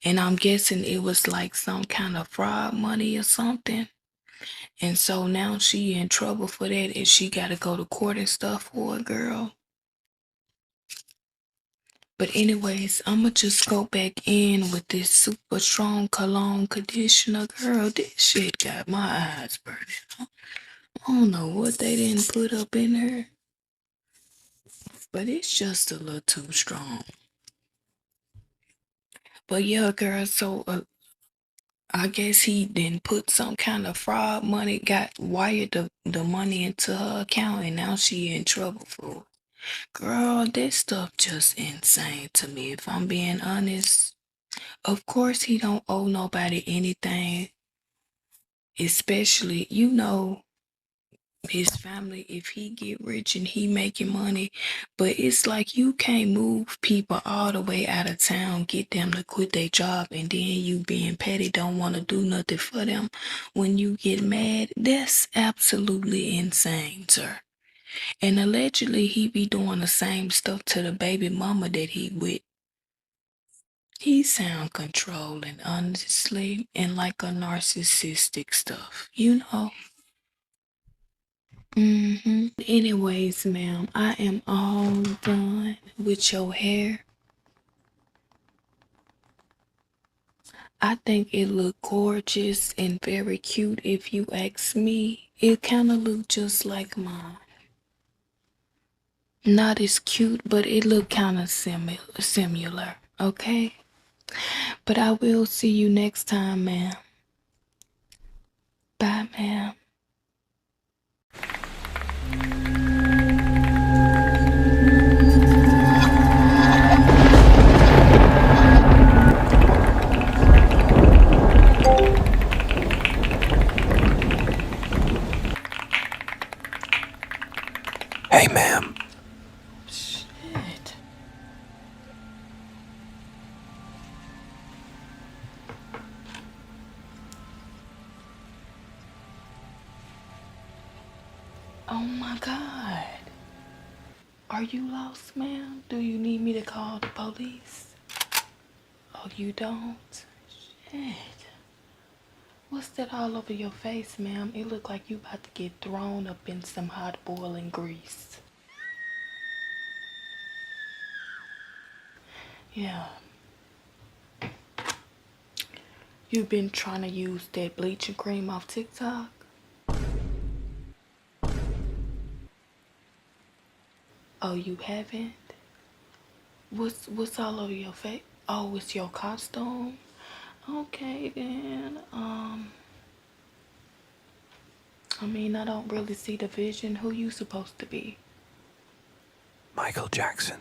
And I'm guessing it was like some kind of fraud money or something. And so now she in trouble for that and she gotta go to court and stuff for it, girl. But anyways, I'ma just go back in with this super strong cologne conditioner, girl. This shit got my eyes burning. I don't know what they didn't put up in her, but it's just a little too strong. But yeah, girl, so I guess he didn't put some kind of fraud money, got wired the money into her account, and now she in trouble for it. Girl, this stuff just insane to me, if I'm being honest. Of course, he don't owe nobody anything, especially, his family, if he get rich and he making money. But it's like you can't move people all the way out of town, get them to quit their job, and then you being petty, don't want to do nothing for them when you get mad. That's absolutely insane, sir. And allegedly he be doing the same stuff to the baby mama that he with. He sound controlling, honestly, and like a narcissistic stuff. Anyways, ma'am, I am all done with your hair. I think it looked gorgeous and very cute if you ask me. It kind of looked just like mine. Not as cute, but it looked kind of similar, okay? But I will see you next time, ma'am. Bye, ma'am. Hey, ma'am. Shit. Oh my God. Are you lost, ma'am? Do you need me to call the police? Oh, you don't? Shit. What's that all over your face, ma'am? It look like you about to get thrown up in some hot boiling grease. Yeah. You've been trying to use that bleaching cream off TikTok? Oh, you haven't? What's all over your face? Oh, it's your costume? Okay then. I mean, I don't really see the vision. Who you supposed to be? Michael Jackson.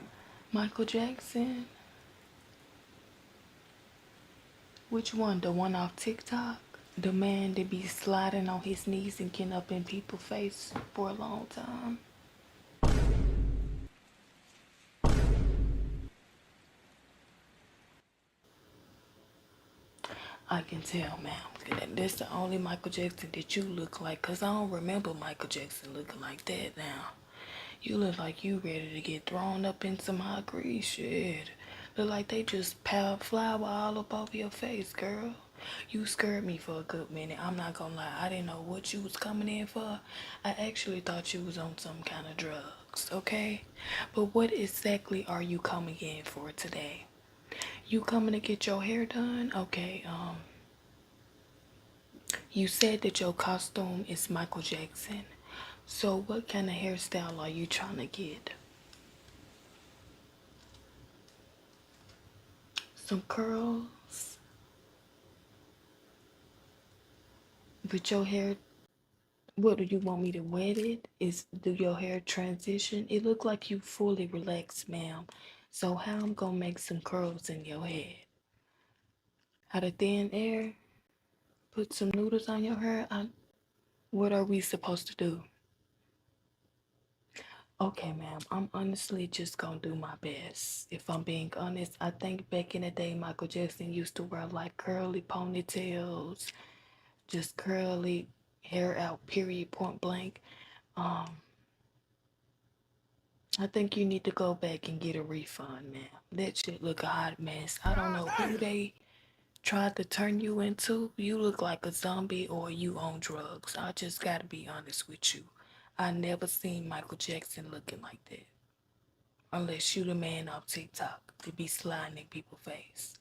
Michael Jackson? Which one? The one off TikTok? The man that be sliding on his knees and getting up in people's face for a long time? I can tell, ma'am. That's the only Michael Jackson that you look like, because I don't remember Michael Jackson looking like that now. You look like you ready to get thrown up in some hot grease. Shit. Look like they just piled flour all up over your face, girl. You scared me for a good minute. I'm not gonna lie. I didn't know what you was coming in for. I actually thought you was on some kind of drugs, okay? But what exactly are you coming in for today? You coming to get your hair done? Okay, you said that your costume is Michael Jackson. So what kind of hairstyle are you trying to get? Some curls? With your hair, what do you want me to wet it? Is do your hair transition? It look like you fully relaxed, ma'am. So how I'm gonna make some curls in your head? Out of thin air? Put some noodles on your hair? What are we supposed to do? Okay, ma'am, I'm honestly just gonna do my best. If I'm being honest, I think back in the day, Michael Jackson used to wear like curly ponytails, just curly hair out, period, point blank. Um, I think you need to go back and get a refund, ma'am. That shit look a hot mess. I don't know who they tried to turn you into. You look like a zombie or you on drugs. I just gotta be honest with you. I never seen Michael Jackson looking like that. Unless you the man off TikTok to be sliding in people's face.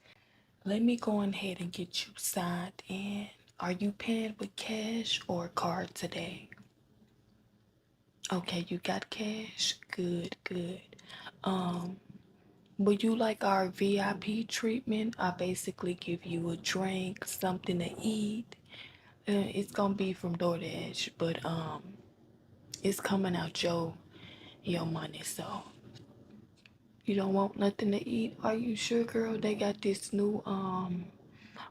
Let me go ahead and get you signed in. Are you paying with cash or card today? Okay, you got cash? Good, good. Um, Would you like our VIP treatment? I basically give you a drink, something to eat. It's gonna be from DoorDash, but it's coming out your money. So you don't want nothing to eat? Are you sure, girl? They got this new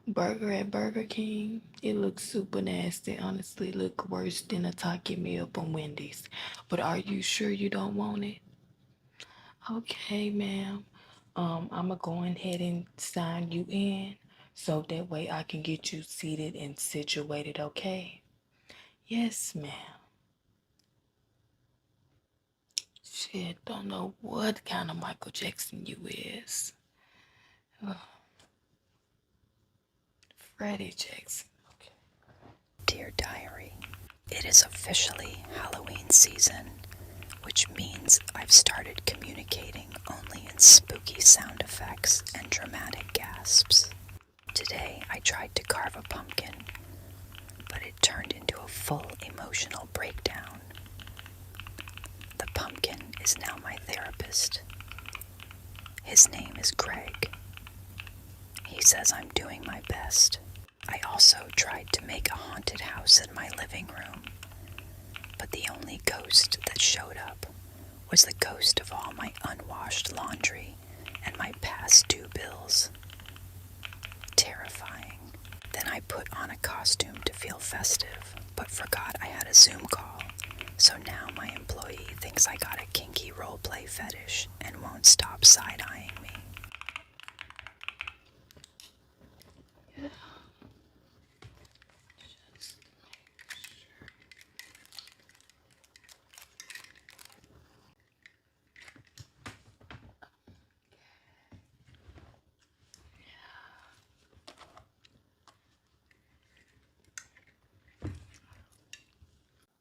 burger at Burger King. It looks super nasty. Honestly, look worse than a taco meal from Wendy's. But are you sure you don't want it? Okay, ma'am. I'm gonna go ahead and sign you in so that way I can get you seated and situated, okay? Yes, ma'am. Shit, don't know what kind of Michael Jackson you is. Freddie Jackson. Okay. Dear Diary, it is officially Halloween season, which means I've started communicating only in spooky sound effects and dramatic gasps. Today I tried to carve a pumpkin, but it turned into a full emotional breakdown. The pumpkin is now my therapist. His name is Greg. He says I'm doing my best. I also tried to make a haunted house in my living room, but the only ghost that showed up was the ghost of all my unwashed laundry and my past due bills. Terrifying. Then I put on a costume to feel festive, but forgot I had a Zoom call, so now my employee thinks I got a kinky roleplay fetish and won't stop side-eyeing me.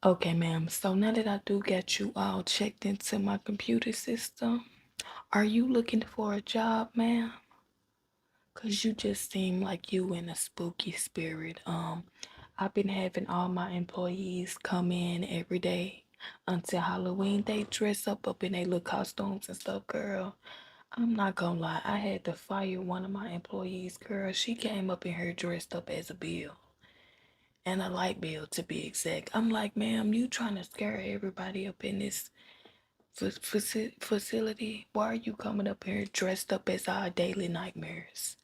Okay, ma'am. So now that I do get you all checked into my computer system, are you looking for a job, ma'am? Cause you just seem like you in a spooky spirit. I've been having all my employees come in every day until Halloween. They dress up in their little costumes and stuff, girl. I'm not gonna lie, I had to fire one of my employees, girl. She came up in here dressed up as a bill. And a light bill to be exact. I'm like, ma'am, you trying to scare everybody up in this facility? Why are you coming up here dressed up as our daily nightmares?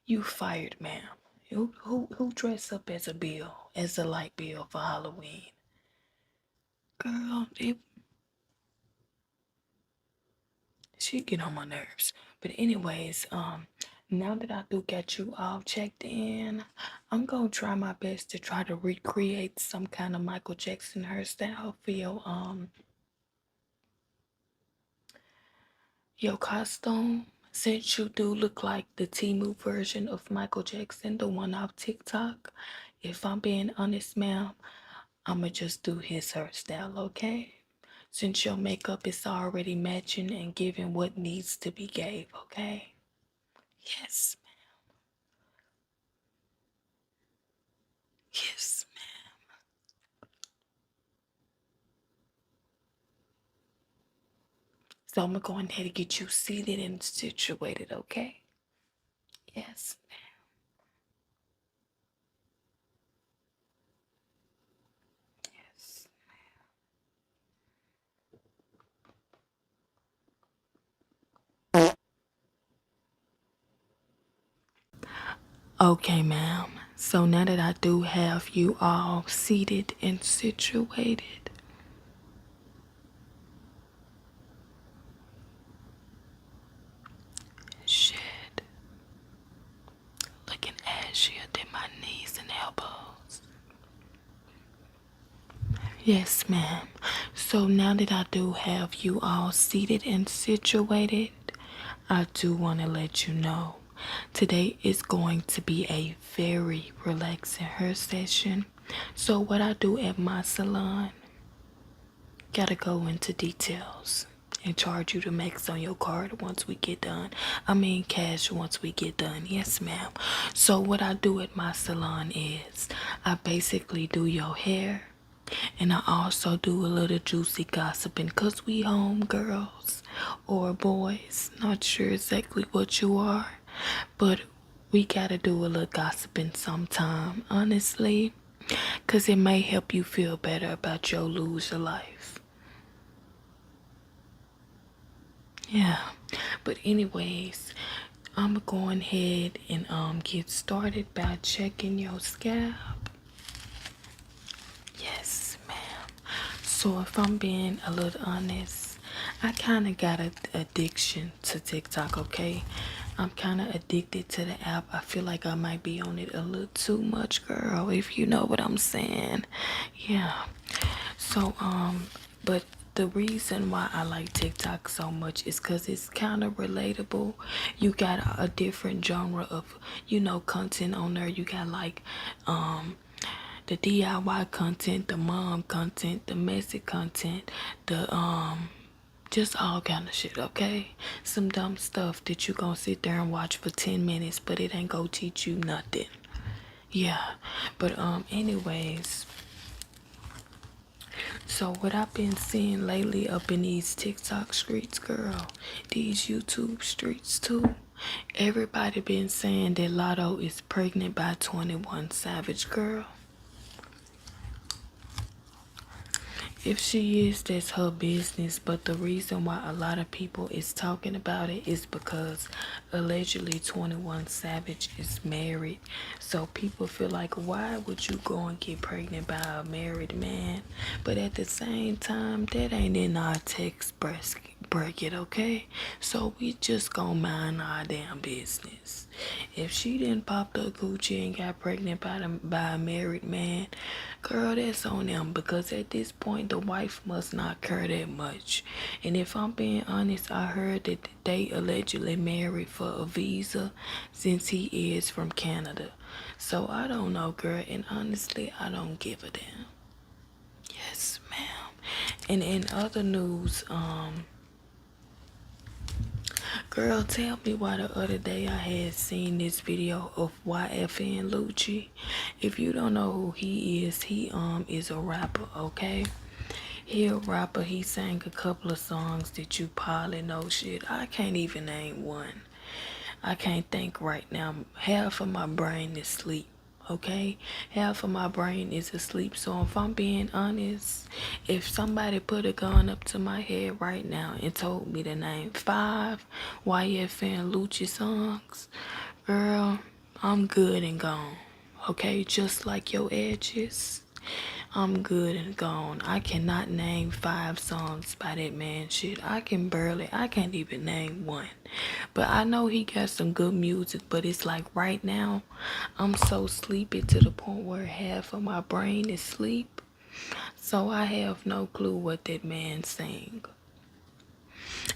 You fired, ma'am. Who dressed up as a bill, as a light bill for Halloween? Girl, she get on my nerves. But anyways, now that I do get you all checked in, I'm gonna try my best to try to recreate some kind of Michael Jackson hairstyle for your costume. Since you do look like the Timu version of Michael Jackson, the one off TikTok, if I'm being honest, ma'am, I'ma just do his hairstyle, okay? Since your makeup is already matching and giving what needs to be gave, okay? Yes, yes, ma'am. So I'm gonna go ahead and get you seated and situated, okay? Yes, yes. Okay, ma'am. So now that I do have you all seated and situated, shit, looking ashier than my knees and elbows. Yes, ma'am. So now that I do have you all seated and situated, I do want to let you know today is going to be a very relaxing hair session. So what I do at my salon, gotta go into details and charge you the max on your card once we get done. I mean cash once we get done. Yes, ma'am. So what I do at my salon is I basically do your hair, and I also do a little juicy gossiping cause we home girls or boys. Not sure exactly what you are, but we gotta do a little gossiping sometime, honestly, cause it may help you feel better about your loser life. Yeah, but anyways, I'm going ahead and get started by checking your scalp. Yes, ma'am. So if I'm being a little honest, I kind of got an addiction to TikTok, okay? I'm kind of addicted to the app. I feel like I might be on it a little too much, girl, if you know what I'm saying. Yeah. So, but the reason why I like TikTok so much is because it's kind of relatable. You got a different genre of, content on there. You got like, the DIY content, the mom content, the messy content, the just all kind of shit, okay? Some dumb stuff that you gonna sit there and watch for 10 minutes, but it ain't gonna teach you nothing. Yeah. But anyways, so what I've been seeing lately up in these TikTok streets, girl, these YouTube streets too. Everybody been saying that Lotto is pregnant by 21 Savage, girl. If she is, that's her business. But the reason why a lot of people is talking about it is because allegedly 21 Savage is married. So people feel like, why would you go and get pregnant by a married man? But at the same time, that ain't in our text bracket, okay? So we just gonna mind our damn business. If she didn't pop the Gucci and got pregnant by a married man, girl, that's on them, because at this point the wife must not care that much. And if I'm being honest, I heard that they allegedly married for a visa since he is from Canada. So I don't know, girl, and honestly I don't give a damn. Yes, ma'am. And in other news, girl, tell me why the other day I had seen this video of YFN Lucci. If you don't know who he is a rapper, okay? He a rapper. He sang a couple of songs that you probably know. Shit, I can't even name one. I can't think right now. Half of my brain is asleep. Okay, half of my brain is asleep. So if I'm being honest, if somebody put a gun up to my head right now and told me to name 5 YFN Lucci songs, girl, I'm good and gone. Okay, just like your edges, I'm good and gone. I cannot name 5 songs by that man. Shit, I can't even name one. But I know he got some good music, but it's like right now, I'm so sleepy to the point where half of my brain is sleep. So I have no clue what that man sang.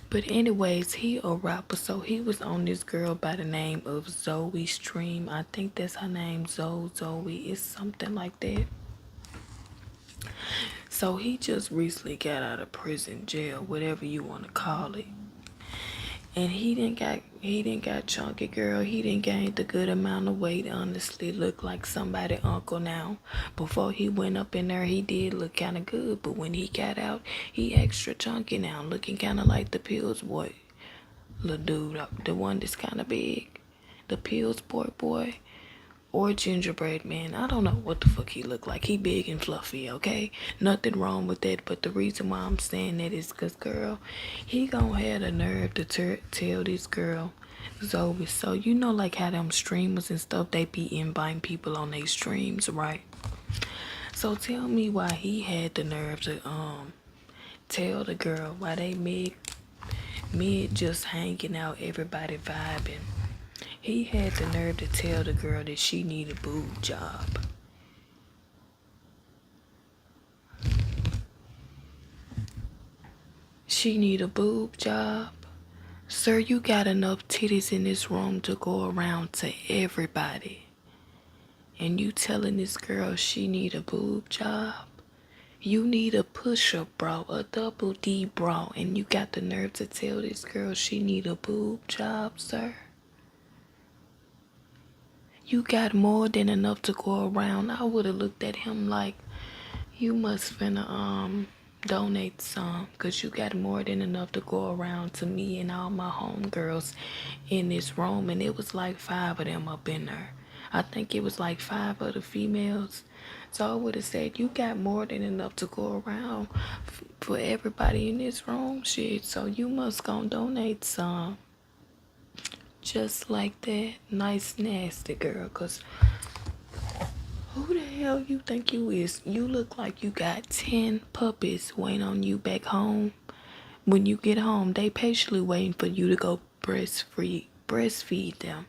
But anyways, he a rapper, so he was on this girl by the name of Zoe Stream. I think that's her name, Zoe. It's something like that. So he just recently got out of prison, jail, whatever you want to call it. And he didn't got chunky, girl. He didn't gain the good amount of weight. Honestly, look like somebody uncle now. Before he went up in there, he did look kind of good, but when he got out, he extra chunky now, looking kind of like the Pills boy, little dude, the one that's kind of big, the Pills boy. Or gingerbread man. I don't know what the fuck he look like. He big and fluffy, okay? Nothing wrong with that. But the reason why I'm saying that is because, girl, he gonna have the nerve to tell this girl, Zoe. So, you know, like how them streamers and stuff, they be inviting people on their streams, right? So tell me why he had the nerve to tell the girl why they mid just hanging out, everybody vibing. He had the nerve to tell the girl that she need a boob job. She need a boob job? Sir, you got enough titties in this room to go around to everybody. And you telling this girl she need a boob job? You need a push-up bra, a double D bra, and you got the nerve to tell this girl she need a boob job, sir? You got more than enough to go around. I would have looked at him like, you must finna donate some, cause you got more than enough to go around to me and all my homegirls in this room. And it was like 5 of them up in there. I think it was like 5 other females. So I would have said, you got more than enough to go around for everybody in this room, shit. So you must gonna donate some. Just like that. Nice, nasty girl. Cause who the hell you think you is? You look like you got 10 puppies waiting on you back home. When you get home, they patiently waiting for you to go breastfeed them.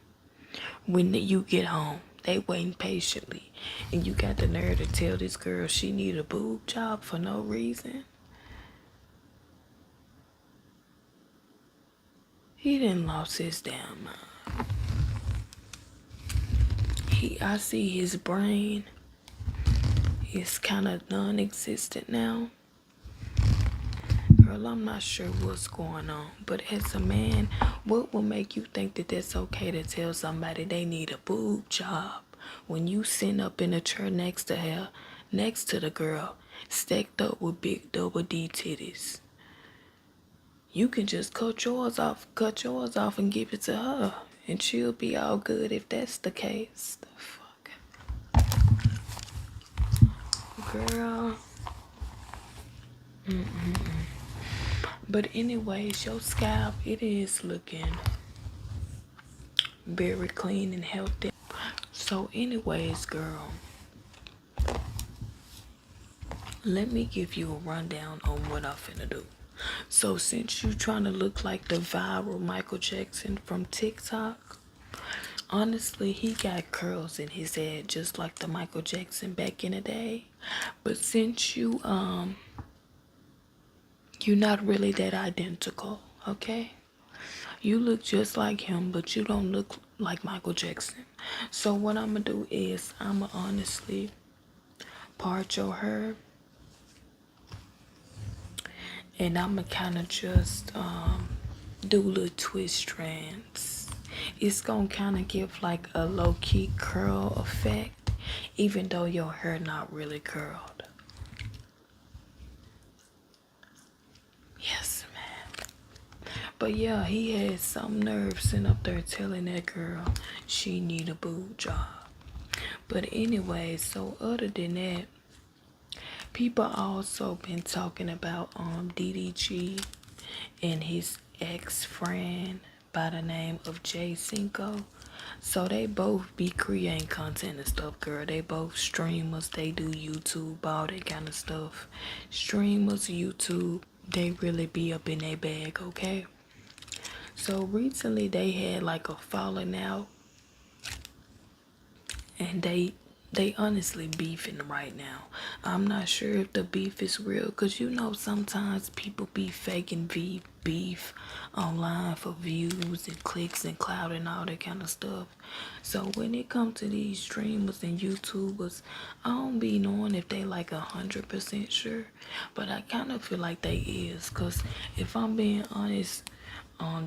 When you get home, they waiting patiently. And you got the nerve to tell this girl she need a boob job for no reason. He done lost his damn mind. I see his brain is kind of non-existent now. Girl, I'm not sure what's going on. But as a man, what will make you think that that's okay to tell somebody they need a boob job when you sit up in a chair next to her, next to the girl, stacked up with big double D titties? You can just cut yours off and give it to her, and she'll be all good if that's the case. The fuck, girl. But anyways, your scalp, it is looking very clean and healthy. So anyways, girl, let me give you a rundown on what I'm finna do. So since you trying to look like the viral Michael Jackson from TikTok, honestly, he got curls in his head just like the Michael Jackson back in the day. But since you're not really that identical, okay? You look just like him, but you don't look like Michael Jackson. So what I'm gonna do is I'm gonna honestly part your hair, and I'm gonna kind of just do little twist strands. It's gonna kind of give like a low-key curl effect, even though your hair not really curled. Yes, man. But yeah, he had some nerve sitting up there telling that girl she need a boob job. But anyway, so other than that, people also been talking about DDG and his ex-friend by the name of Jay Cinco. So they both be creating content and stuff, girl. They both streamers. They do YouTube, all that kind of stuff. Streamers, YouTube, they really be up in their bag, okay? So recently they had like a falling out, and they they honestly beefing right now. I'm not sure if the beef is real, because you know sometimes people be faking beef online for views and clicks and clout and all that kind of stuff. So when it comes to these streamers and YouTubers, I don't be knowing if they like 100% sure, but I kind of feel like they is, because if I'm being honest,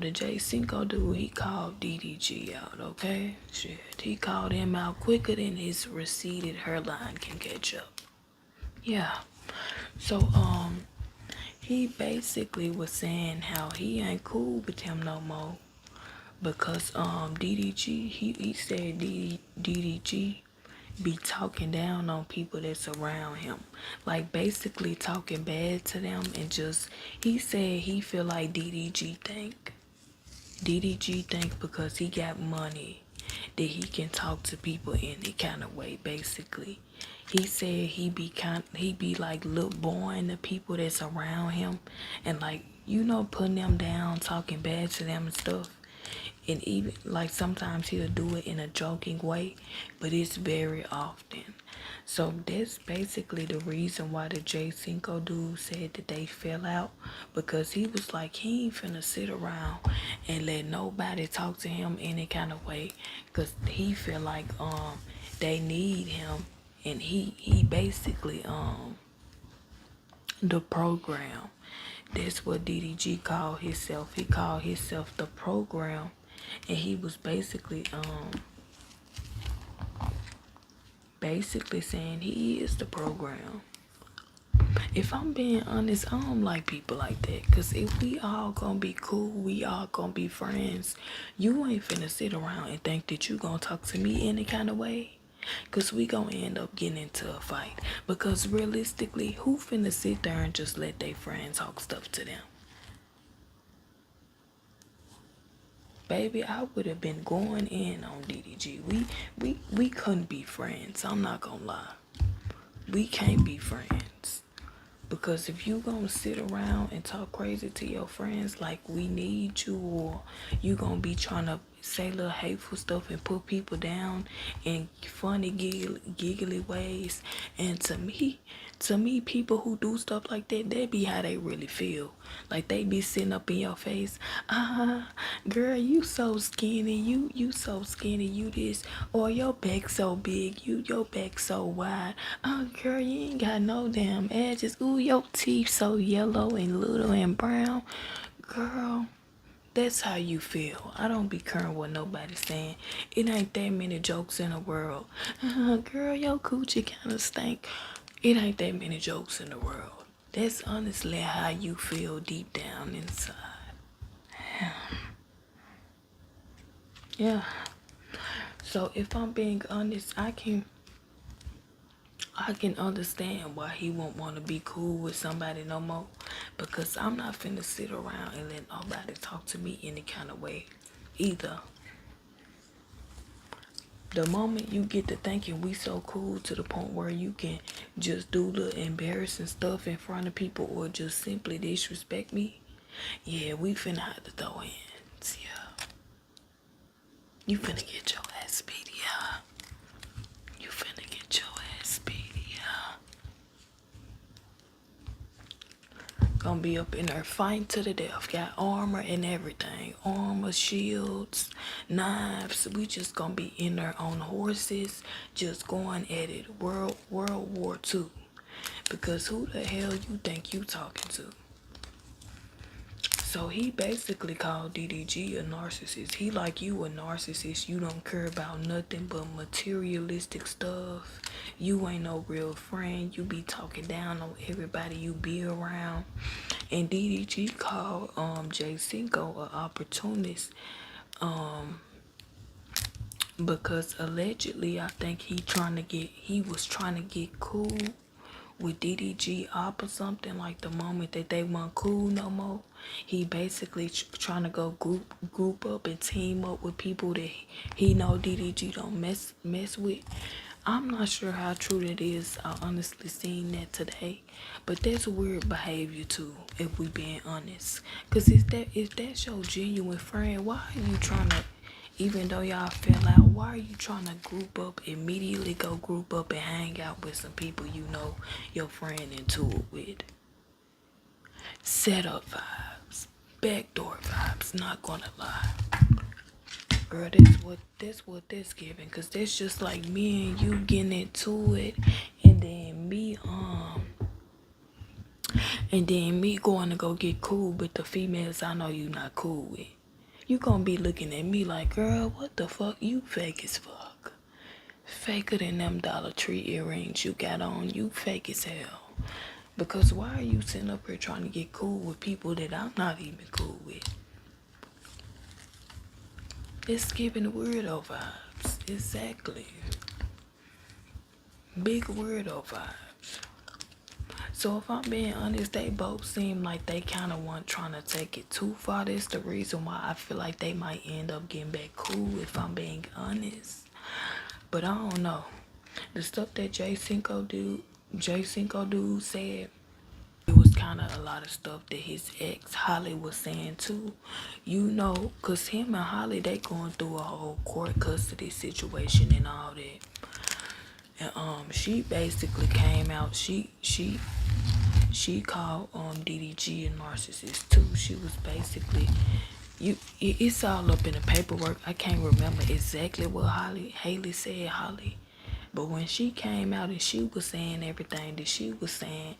the J Cinco dude, he called DDG out, okay? Shit, he called him out quicker than his receded hairline can catch up. Yeah. So, he basically was saying how he ain't cool with him no more because, DDG, he said DDG be talking down on people that's around him, like basically talking bad to them, and just, he said he feel like DDG think because he got money that he can talk to people any kind of way. Basically, he said he be like little boy the people that's around him, and like, you know, putting them down, talking bad to them and stuff. And even like sometimes he'll do it in a joking way, but it's very often. So that's basically the reason why the J Cinco dude said that they fell out, because he was like, he ain't finna sit around and let nobody talk to him any kind of way, because he feel like they need him, and he basically the program. That's what DDG called himself. He called himself the program, and he was basically saying he is the program. If I'm being honest, I don't like people like that, because if we all gonna be cool, we all gonna be friends, you ain't finna sit around and think that you gonna talk to me any kind of way, because we gonna end up getting into a fight. Because realistically, who finna sit there and just let their friends talk stuff to them? Baby, I would have been going in on DDG. We couldn't be friends. I'm not gonna lie. We can't be friends. Because if you gonna sit around and talk crazy to your friends like we need you, or you gonna be trying to say little hateful stuff and put people down in funny giggly ways, and to me people who do stuff like that, that be how they really feel. Like they be sitting up in your face, girl, you so skinny, you so skinny, you this, or your back so big, your back so wide. Oh girl, you ain't got no damn edges. Ooh, your teeth so yellow and little and brown. Girl, that's how you feel. I don't be caring what nobody's saying. It ain't that many jokes in the world. Girl, your coochie kinda stink. It ain't that many jokes in the world. That's honestly how you feel deep down inside. Yeah. So if I'm being honest, I can understand why he won't want to be cool with somebody no more, because I'm not finna sit around and let nobody talk to me any kind of way either. The moment you get to thinking we so cool to the point where you can just do the embarrassing stuff in front of people or just simply disrespect me, yeah, we finna have to throw hands. Yeah, you finna get your ass beat. Yeah, you finna get your ass beat. Yeah. Gonna be up in there fighting to the death. Got armor and everything. Armor, shields, knives. We just gonna be in there on horses, just going at it. World War II. Because who the hell you think you talking to? So he basically called DDG a narcissist. He like, you a narcissist. You don't care about nothing but materialistic stuff. You ain't no real friend. You be talking down on everybody you be around. And DDG called J Cinco an opportunist. Because allegedly I think he was trying to get cool with DDG op or something. Like the moment that they weren't cool no more, he basically trying to go group up and team up with people that he know DDG don't mess with. I'm not sure how true that is. I honestly seen that today, but that's weird behavior too, if we being honest. Cause if that's your genuine friend, why are you trying to Even though y'all fell out, why are you trying to group up, immediately go group up and hang out with some people you know your friend into it with? Setup vibes, backdoor vibes, not gonna lie. Girl, that's what this giving, cause that's just like me and you getting into it, and then me going to go get cool with the females I know you not cool with. You gonna be looking at me like, girl, what the fuck? You fake as fuck. Faker than them Dollar Tree earrings you got on. You fake as hell. Because why are you sitting up here trying to get cool with people that I'm not even cool with? It's giving weirdo vibes. Exactly. Big weirdo vibes. So if I'm being honest, they both seem like they kind of want trying to take it too far. That's the reason why I feel like they might end up getting back cool, if I'm being honest. But I don't know. The stuff that J Cinco dude said, it was kind of a lot of stuff that his ex Holly was saying too. You know, cause him and Holly, they going through a whole court custody situation and all that. And she basically came out. She called DDG a narcissist too. She was basically, it's all up in the paperwork. I can't remember exactly what Haley said, but when she came out and she was saying everything that she was saying,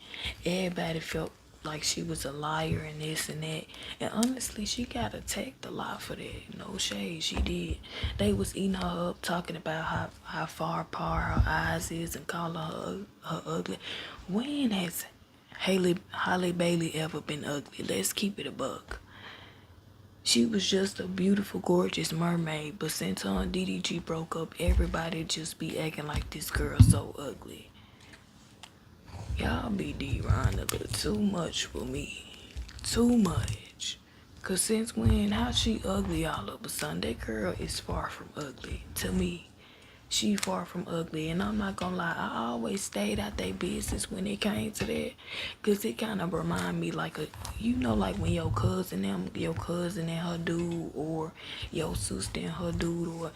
everybody felt like she was a liar and this and that. And honestly, she got attacked a lot for that. No shade, she did. They was eating her up, talking about how far apart her eyes is and calling her ugly. When has Holly Bailey ever been ugly? Let's keep it a buck. She was just a beautiful, gorgeous mermaid, but since her and DDG broke up, everybody just be acting like this girl so ugly. Y'all be D-Ron a little too much for me. Too much. Cause since when, how she ugly all of a sudden? That girl is far from ugly to me. She far from ugly, and I'm not gonna lie, I always stayed out their business when it came to that, cause it kind of remind me like like when your cousin and her dude, or your sister and her dude, or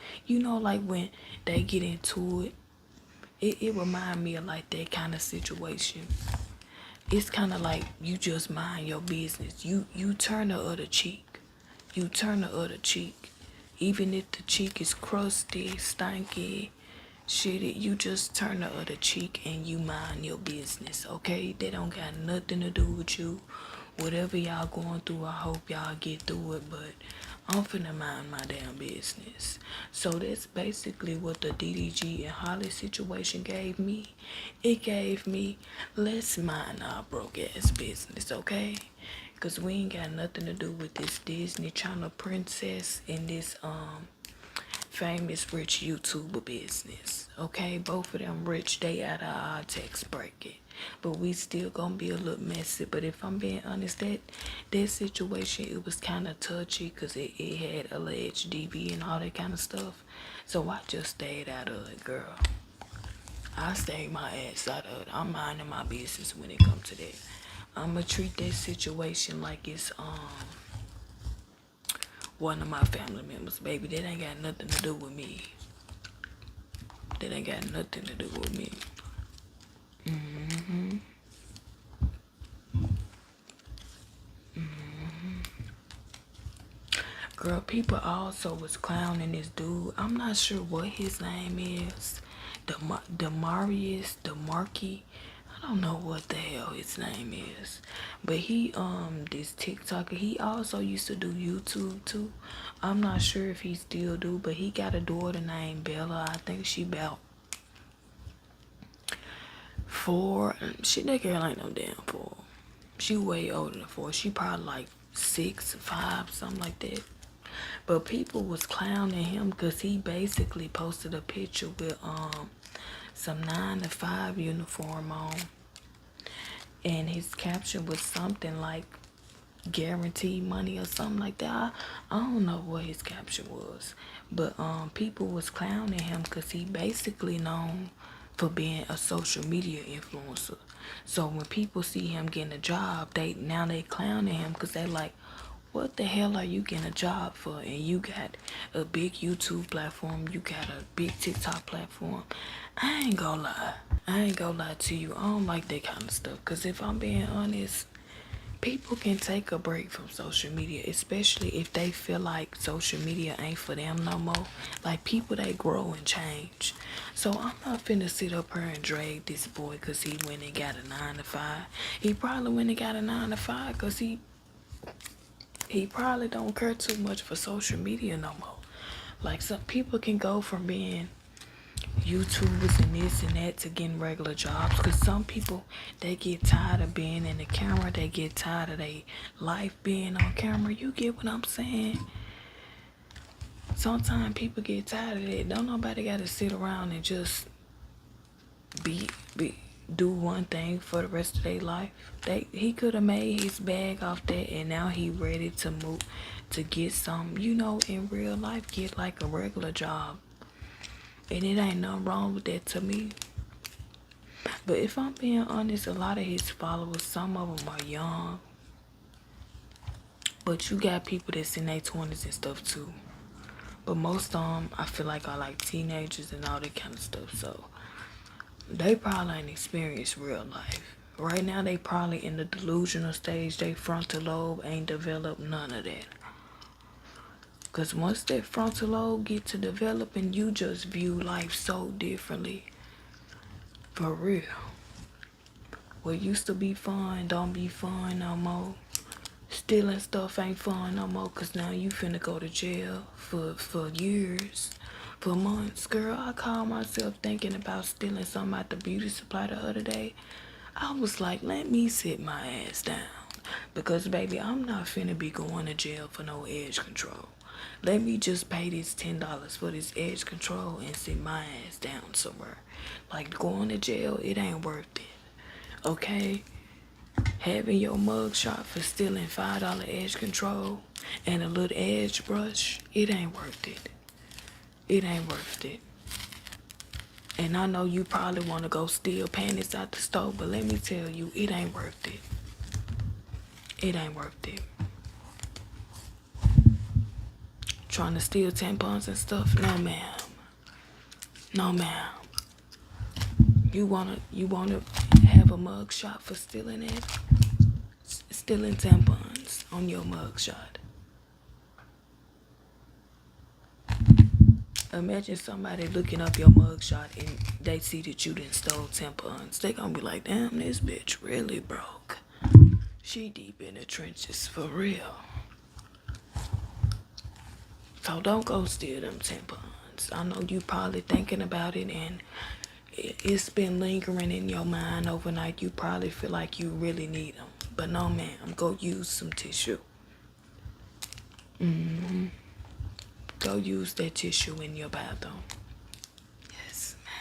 like when they get into it remind me of like that kind of situation. It's kind of like you just mind your business. You turn the other cheek. You turn the other cheek. Even if the cheek is crusty, stanky, shitty, you just turn the other cheek and you mind your business, okay? They don't got nothing to do with you. Whatever y'all going through, I hope y'all get through it, but I'm finna mind my damn business. So that's basically what the DDG and Holly situation gave me. It gave me, let's mind our broke ass business, okay? Cause we ain't got nothing to do with this Disney Channel princess and this famous rich YouTuber business. Okay, both of them rich, they out of our tax bracket. But we still gonna be a little messy. But if I'm being honest, that situation, it was kind of touchy because it had alleged DV and all that kind of stuff. So I just stayed out of it, girl. I stayed my ass out of it. I'm minding my business when it comes to that. I'ma treat that situation like it's one of my family members, baby. That ain't got nothing to do with me. That ain't got nothing to do with me. Girl, people also was clowning this dude. I'm not sure what his name is. Demarcus. I don't know what the hell his name is. But he this TikToker, he also used to do YouTube too. I'm not sure if he still do, but he got a daughter named Bella. I think she about 4. That girl ain't no damn 4. She way older than 4. She probably like 6, 5, something like that. But people was clowning him because he basically posted a picture with some 9 to 5 uniform on, and his caption was something like guaranteed money or something like that. I don't know what his caption was, but people was clowning him because he basically known for being a social media influencer. So when people see him getting a job, they clowning him because they like, What the hell are you getting a job for? And you got a big YouTube platform, you got a big TikTok platform. I ain't gonna lie. I ain't gonna lie to you. I don't like that kind of stuff. Because if I'm being honest, people can take a break from social media, especially if they feel like social media ain't for them no more. Like, people, they grow and change. So I'm not finna sit up here and drag this boy because he went and got a 9 to 5. He probably went and got a 9 to 5 because he probably don't care too much for social media no more. Like, some people can go from being YouTubers and this and that to getting regular jobs, because some people, they get tired of being in the camera. They get tired of their life being on camera. You get what I'm saying? Sometimes people get tired of it. Don't nobody gotta sit around and just be do one thing for the rest of their life. He could have made his bag off that, and now he ready to move to get some, in real life, get like a regular job. And it ain't nothing wrong with that to me. But if I'm being honest, a lot of his followers, some of them are young. But you got people that's in their 20s and stuff too. But most of them, I feel like, are like teenagers and all that kind of stuff. So they probably ain't experienced real life. Right now, they probably in the delusional stage. They frontal lobe ain't developed none of that. Because once that frontal lobe get to developing, you just view life so differently. For real. What used to be fun don't be fun no more. Stealing stuff ain't fun no more, because now you finna go to jail for years, for months. Girl, I called myself thinking about stealing something out the beauty supply the other day. I was like, let me sit my ass down. Because, baby, I'm not finna be going to jail for no edge control. Let me just pay this $10 for this edge control and sit my ass down somewhere. Like, going to jail, it ain't worth it. Okay? Having your mug shot for stealing $5 edge control and a little edge brush, it ain't worth it. It ain't worth it. And I know you probably want to go steal panties out the store, but let me tell you, it ain't worth it. It ain't worth it. Trying to steal tampons and stuff? No, ma'am. No, ma'am. You wanna have a mug shot for stealing it? Stealing tampons on your mug shot. Imagine somebody looking up your mugshot and they see that you done stole tampons. They gonna be like, damn, this bitch really broke. She deep in the trenches for real. So don't go steal them tampons. I know you probably thinking about it and it's been lingering in your mind overnight. You probably feel like you really need them. But no, ma'am, go use some tissue. Go use that tissue in your bathroom. Yes, ma'am.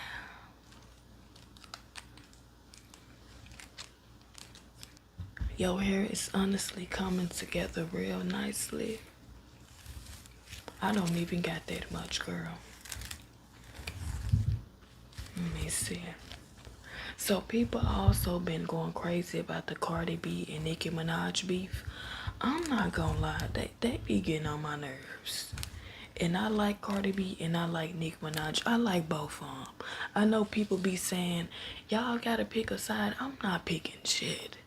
Your hair is honestly coming together real nicely. I don't even got that much, girl. Let me see. So people also been going crazy about the Cardi B and Nicki Minaj beef. I'm not gonna lie, they be getting on my nerves. And I like Cardi B and I like Nicki Minaj. I like both of them. I know people be saying, y'all gotta pick a side. I'm not picking shit.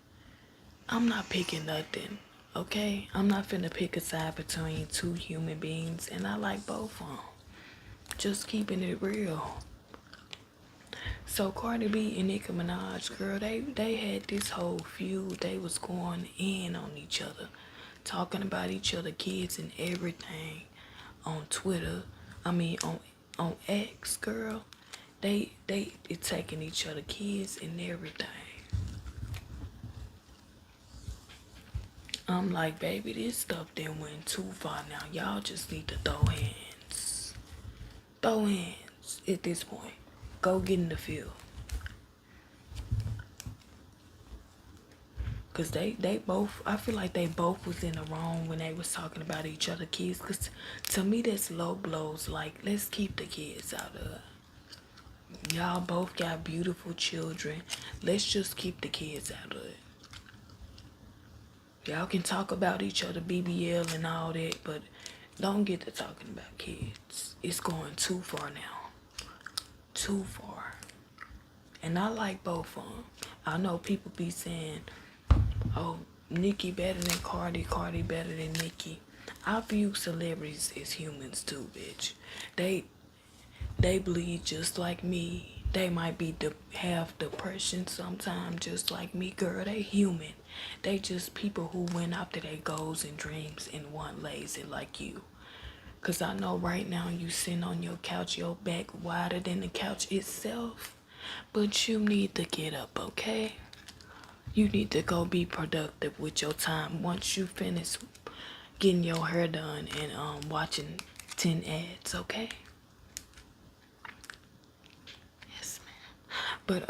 I'm not picking nothing. Okay? I'm not finna pick a side between two human beings. And I like both of them. Just keeping it real. So Cardi B and Nicki Minaj, girl, they had this whole feud. They was going in on each other. Talking about each other, kids and everything. On Twitter, on X, girl, they attacking each other, kids and everything. I'm like, baby, this stuff done went too far now. Y'all just need to throw hands. Throw hands at this point. Go get in the field. Cause they both, I feel like they both was in the wrong when they was talking about each other kids. Cause to me that's low blows. Like, let's keep the kids out of it. Y'all both got beautiful children. Let's just keep the kids out of it. Y'all can talk about each other, BBL and all that, but don't get to talking about kids. It's going too far now. Too far. And I like both of them. I know people be saying, oh, Nicki better than Cardi, Cardi better than Nicki. I view celebrities as humans too, bitch. They bleed just like me. They might have depression sometimes just like me, girl. They human. They just people who went after their goals and dreams and want lazy like you. Cause I know right now you sitting on your couch, your back wider than the couch itself. But you need to get up, okay? You need to go be productive with your time once you finish getting your hair done and watching 10 ads, okay? Yes, ma'am. But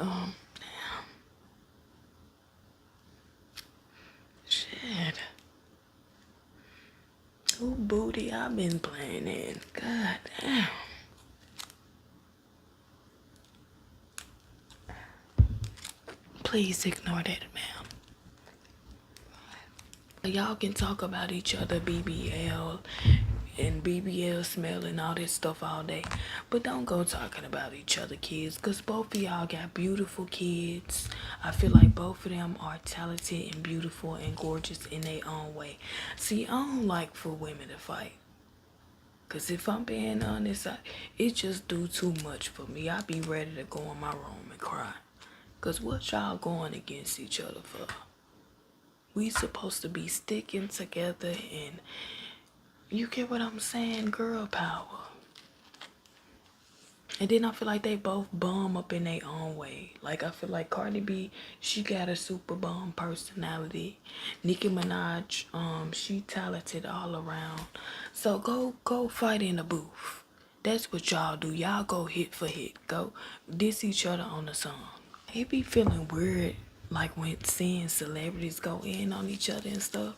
shit. Who booty I been playing in? God damn. Please ignore that, ma'am. Y'all can talk about each other, BBL and BBL smell and all that stuff all day. But don't go talking about each other kids, because both of y'all got beautiful kids. I feel like both of them are talented and beautiful and gorgeous in their own way. See, I don't like for women to fight. Because if I'm being honest, it just do too much for me. I be ready to go in my room and cry. Because what y'all going against each other for? We supposed to be sticking together and you get what I'm saying? Girl power. And then I feel like they both bum up in their own way. Like I feel like Cardi B, she got a super bum personality. Nicki Minaj, she talented all around. So go fight in the booth. That's what y'all do. Y'all go hit for hit. Go diss each other on the song. It be feeling weird like when seeing celebrities go in on each other and stuff.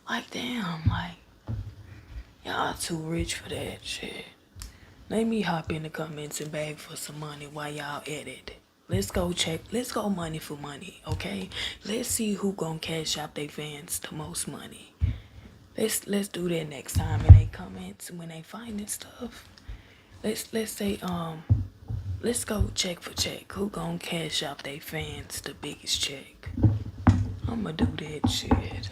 Like damn, like y'all too rich for that shit. Let me hop in the comments and beg for some money while y'all at it. Let's go check. Let's go money for money, okay? Let's see who gonna cash out their fans the most money. Let's do that next time in they comments when they finding stuff. Let's say let's go check for check. Who gonna cash out their fans the biggest check? I'ma do that shit.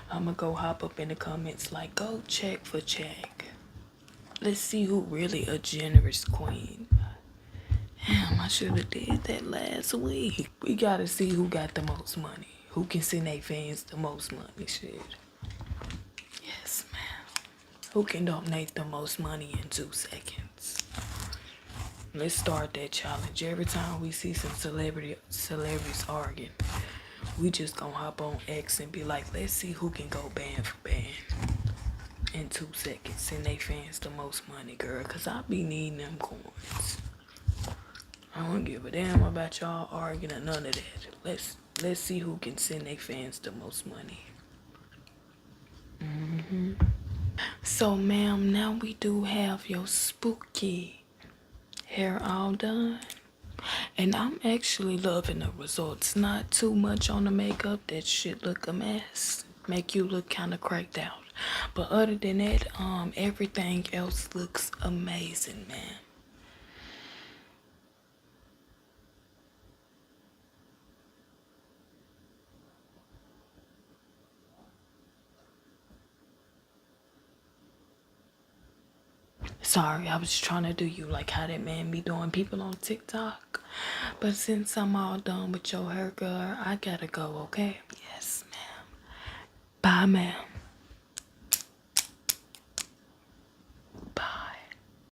I'ma go hop up in the comments like go check for check. Let's see who really a generous queen. Damn, I should have did that last week. We gotta see who got the most money. Who can send their fans the most money, shit. Yes, ma'am. Who can donate the most money in 2 seconds? Let's start that challenge. Every time we see some celebrities arguing, we just gonna hop on X and be like, let's see who can go band for band in 2 seconds. Send they fans the most money, girl. Cause I be needing them coins. I don't give a damn about y'all arguing or none of that. Let's see who can send their fans the most money. So, ma'am, now we do have your spooky hair all done. And I'm actually loving the results. Not too much on the makeup. That shit look a mess. Make you look kind of cracked out. But other than that, everything else looks amazing, man. Sorry, I was trying to do you like how that man be doing people on TikTok. But since I'm all done with your hair, girl, I gotta go, okay? Yes, ma'am. Bye, ma'am.